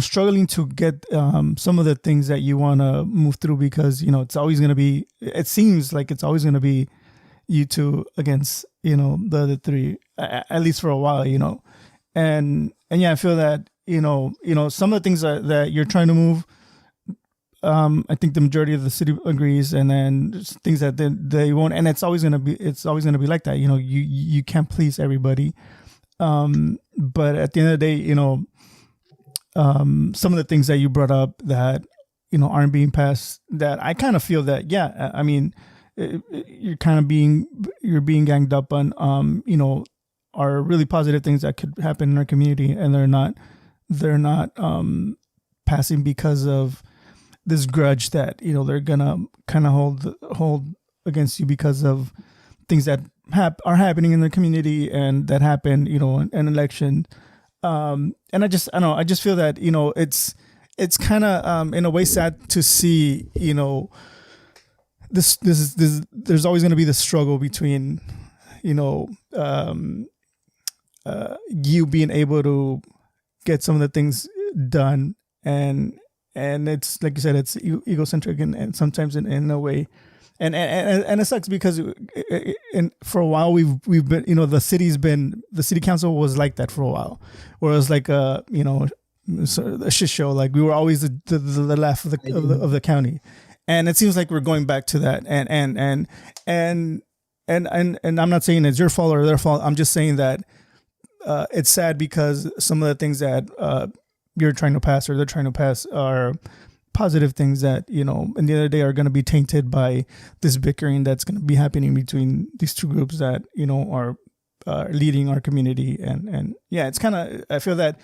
struggling to get some of the things that you want to move through, because it's always going to be, it seems like it's always going to be you two against the other three, at least for a while, and yeah, I feel that some of the things that you're trying to move, I think the majority of the city agrees, and then things that they won't, and it's always gonna be like that. You can't please everybody, but at the end of the day, some of the things that you brought up that aren't being passed, that I kind of feel that, yeah, I mean, you're being ganged up on, are really positive things that could happen in our community, and they're not passing because of this grudge that they're gonna kind of hold against you because of things that are happening in the community and that happen in an election. And I just feel that it's kind of in a way sad to see there's always going to be this struggle between, you being able to get some of the things done, and it's like you said, it's egocentric and sometimes in a way, and it sucks because for a while we've been, the city council was like that for a while, where it was like a shit show, like we were always the left of the county, and it seems like we're going back to that, and I'm not saying it's your fault or their fault. I'm just saying that it's sad because some of the things that you're trying to pass or they're trying to pass are positive things that, in the end of the day are going to be tainted by this bickering that's going to be happening between these two groups that, are leading our community. And yeah, it's kind of, I feel that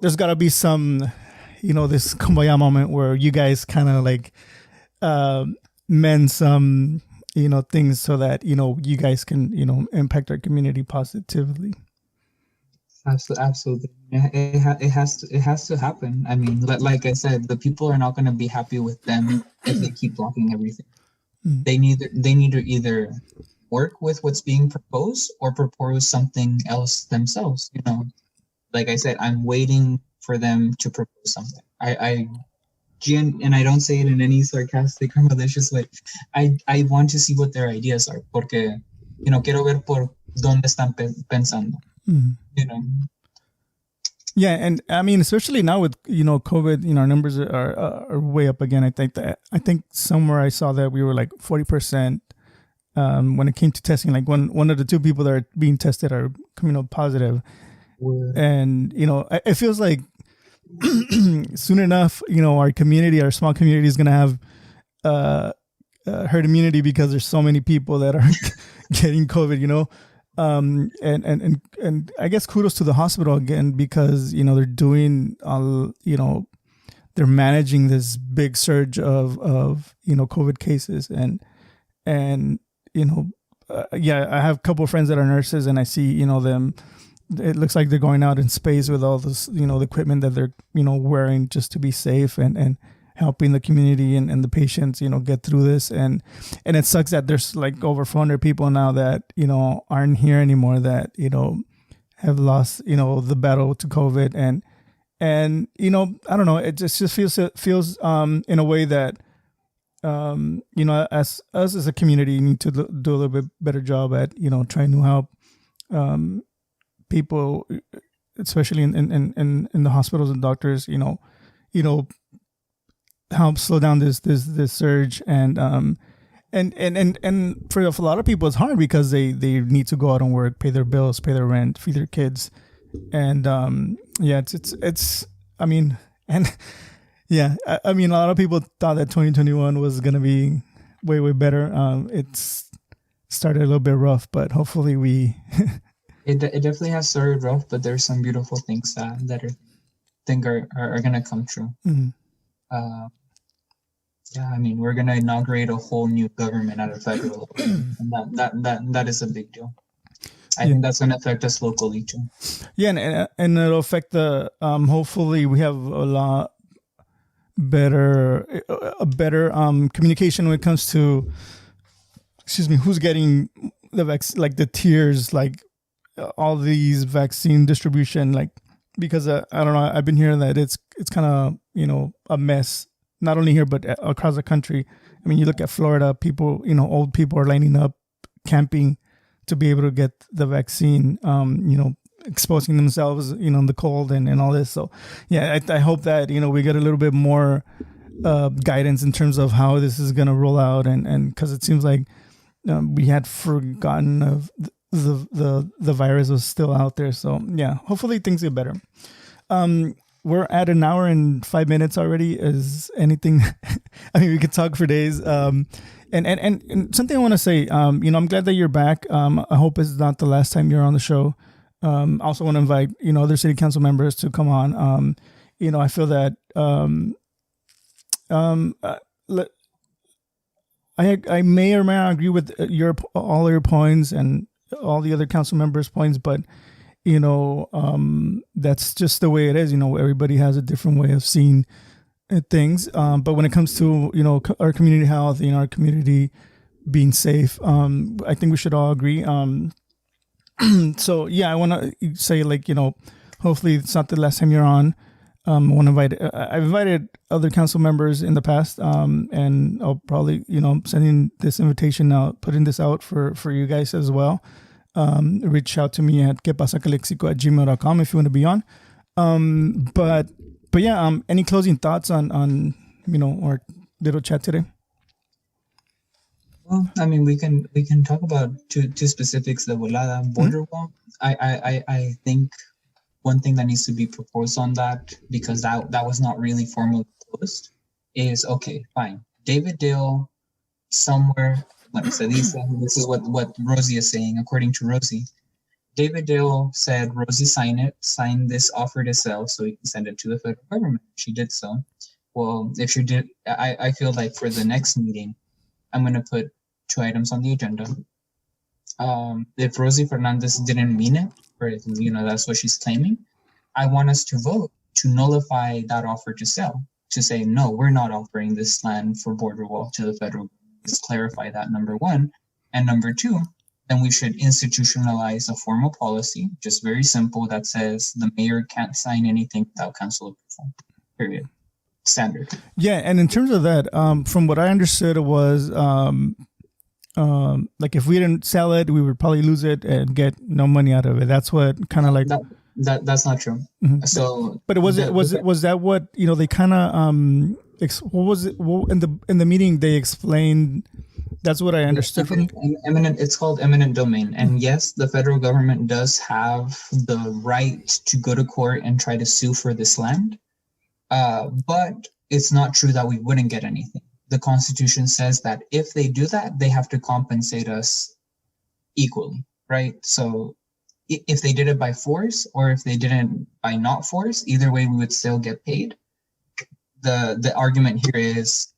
there's got to be some, this kumbaya moment where you guys kind of like mend some, things so that, you guys can, impact our community positively. Absolutely. It has to happen. I mean, like I said, the people are not going to be happy with them if they keep blocking everything. They need to either work with what's being proposed or propose something else themselves. Like I said, I'm waiting for them to propose something. And I don't say it in any sarcastic or malicious way. I want to see what their ideas are, porque quiero ver por dónde están pensando. Yeah, and I mean, especially now with COVID, our numbers are way up again. I think somewhere I saw that we were like 40% when it came to testing. Like one of the two people that are being tested are coming up positive, and it feels like soon enough, our community, our small community, is gonna have herd immunity because there's so many people that are getting COVID. And I guess kudos to the hospital again, because, they're doing, they're managing this big surge of COVID cases. And I have a couple of friends that are nurses, and I see, them, it looks like they're going out in space with all this, the equipment that they're, wearing just to be safe and helping the community and the patients, get through this. And it sucks that there's like over 400 people now that, aren't here anymore, that, have lost, the battle to COVID. And I don't know, it just feels in a way that, as us as a community need to do a little bit better job at, trying to help people, especially in the hospitals and doctors, help slow down this surge. And for a lot of people it's hard because they need to go out and work, pay their bills, pay their rent, feed their kids. And it's I mean, and yeah, I mean, a lot of people thought that 2021 was going to be way better. It's started a little bit rough, but hopefully it definitely has started rough, but there's some beautiful things that are going to come true. Yeah, I mean, we're gonna inaugurate a whole new government at a federal level, and that is a big deal. I think that's gonna affect us locally too. Yeah, and it'll affect the. Hopefully, we have a lot better communication when it comes to. Excuse me, who's getting the vaccine? Like the tiers, like all these vaccine distribution, like because I don't know. I've been hearing that it's kind of a mess. Not only here, but across the country. I mean, you look at Florida, people, old people are lining up, camping to be able to get the vaccine, exposing themselves, in the cold and all this. So, yeah, I hope that, we get a little bit more guidance in terms of how this is going to roll out. And because it seems like we had forgotten of the virus was still out there. So, yeah, hopefully things get better. We're at an hour and 5 minutes already. Is anything? I mean, we could talk for days. And something I want to say. I'm glad that you're back. I hope it's not the last time you're on the show. Also want to invite other city council members to come on. I feel that I may or may not agree with all your points and all the other council members' points, but that's just the way it is. Everybody has a different way of seeing things. But when it comes to, our community health, our community being safe, I think we should all agree. So yeah, I want to say, like, hopefully it's not the last time you're on. I want to invite. I've invited other council members in the past, and I'll probably, sending this invitation out, putting this out for you guys as well. Reach out to me at gmail.com if you want to be on. But yeah, any closing thoughts on our little chat today? Well, I mean, we can talk about two specifics. The volada border wall. I think one thing that needs to be proposed on that, because that was not really formally proposed, is okay, fine. David Dale somewhere. Like I said, this is what Rosie is saying. According to Rosie, David Dale said, Rosie, sign this offer to sell so we can send it to the federal government. She did so. Well, if she did, I feel like for the next meeting, I'm going to put 2 items on the agenda. If Rosie Fernandez didn't mean it, or that's what she's claiming, I want us to vote to nullify that offer to sell, to say, no, we're not offering this land for border wall to the federal government. Let's clarify that, number one. And number two, then we should institutionalize a formal policy, just very simple, that says the mayor can't sign anything without council approval, period. Standard. Yeah, and in terms of that, from what I understood, it was like if we didn't sell it, we would probably lose it and get no money out of it. That's what kind of like that's not true. Mm-hmm. So, but was that what they kind of what was it in the meeting they explained? That's what I understood from eminent. It's called eminent domain, and yes, the federal government does have the right to go to court and try to sue for this land. But it's not true that we wouldn't get anything. The Constitution says that if they do that, they have to compensate us equally, right? So if they did it by force or if they didn't by not force, either way, we would still get paid. The argument here is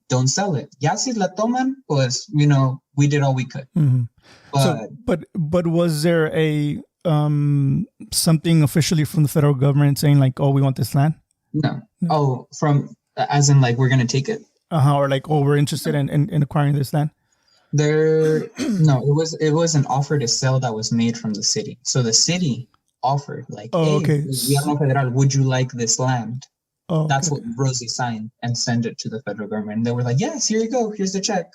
don't sell it. Ya si la toman, pues, we did all we could. Mm-hmm. But was there a something officially from the federal government saying like, oh, we want this land? No. Oh, as in like we're gonna take it? Or like, oh, we're interested in acquiring this land? No, it was an offer to sell that was made from the city. So the city offered like, hey, okay. Federal, would you like this land? Oh, that's what Rosie signed and sent it to the federal government. And they were like, yes, here you go. Here's the check.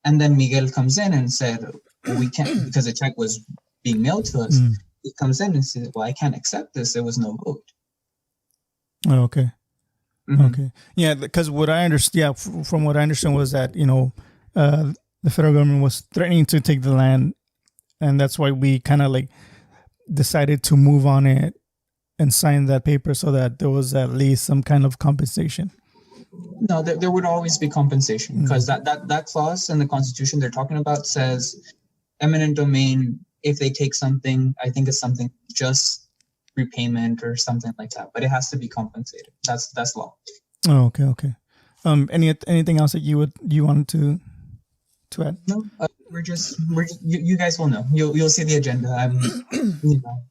And then Miguel comes in and said, well, we can't, because the check was being mailed to us. He comes in and says, well, I can't accept this. There was no vote. Oh, okay. Mm-hmm. Okay. Yeah, because what I understand, from what I understand was that, the federal government was threatening to take the land. And that's why we kind of like decided to move on it and sign that paper so that there was at least some kind of compensation. No, there would always be compensation because that clause in the Constitution they're talking about says eminent domain. If they take something, I think it's something just repayment or something like that, but it has to be compensated. That's law. Oh, okay. Anything else that you wanted to add? No, you guys will know. You'll see the agenda.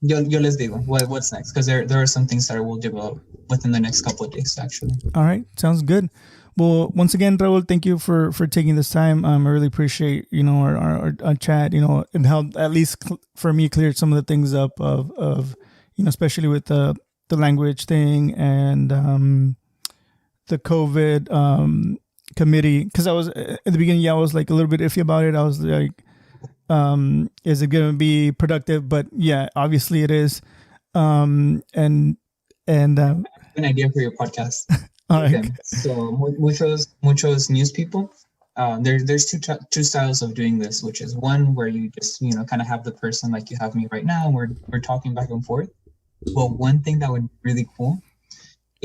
Yo les digo what's next, because there are some things that I will develop within the next couple of days, actually. All right, sounds good. Well, once again, Raul, thank you for taking this time. I really appreciate our chat. And help at least for me clear some of the things up of especially with the language thing and the COVID committee, because I was at the beginning, I was like a little bit iffy about it. I was like, is it going to be productive? But yeah, obviously it is. And an idea for your podcast. All right. Okay. So muchos news people. There's two styles of doing this, which is one where you just kind of have the person like you have me right now, and we're talking back and forth. Well, one thing that would be really cool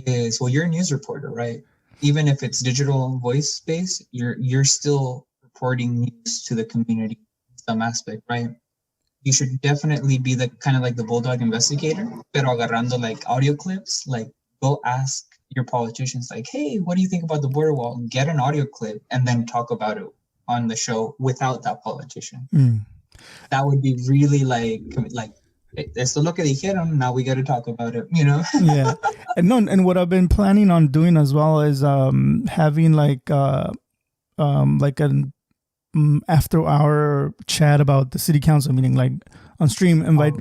is, well, you're a news reporter, right? Even if it's digital voice based, you're still reporting news to the community in some aspect, right? You should definitely be the kind of like the bulldog investigator, pero agarrando like audio clips, like go ask your politicians like, hey, what do you think about the border wall? Get an audio clip and then talk about it on the show without that politician. That would be really like Esto es lo que dijeron. Now we got to talk about it, you know? Yeah. And no, and what I've been planning on doing as well is having like an after hour chat about the city council meeting, like on stream, invite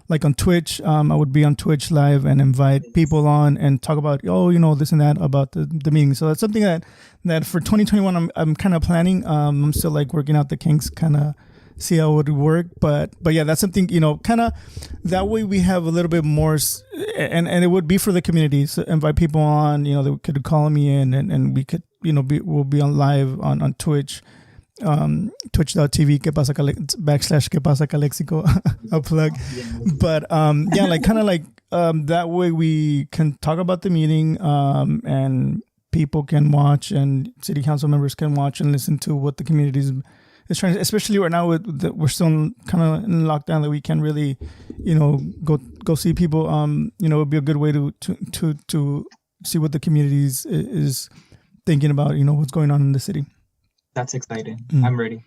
like on Twitch. I would be on Twitch live and invite people on and talk about, this and that about the meeting. So that's something that for 2021, I'm kind of planning. I'm still like working out the kinks, kind of see how it would work. But yeah, that's something, kind of that way we have a little bit more, and it would be for the community. So invite people on, they could call me in and we could, we'll be on live on Twitch. Twitch.tv que pasa Calexico a plug. But like kind of like that way we can talk about the meeting and people can watch and city council members can watch and listen to what the community is trying to, especially right now we're still kind of in lockdown, that we can really go see people. It would be a good way to see what the community is thinking about, what's going on in the city. That's exciting. I'm ready.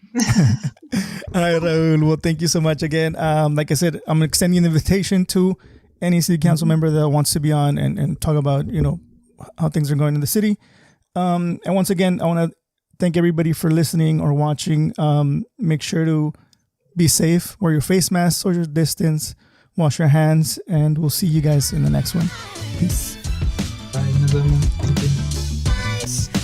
All right, Raul. Well, thank you so much again. Like I said, I'm extending an invitation to any city council member that wants to be on and talk about, how things are going in the city. And once again, I want to thank everybody for listening or watching. Make sure to be safe, wear your face mask, social distance, wash your hands, and we'll see you guys in the next one. Peace. Bye. Nos vemos. Thank you.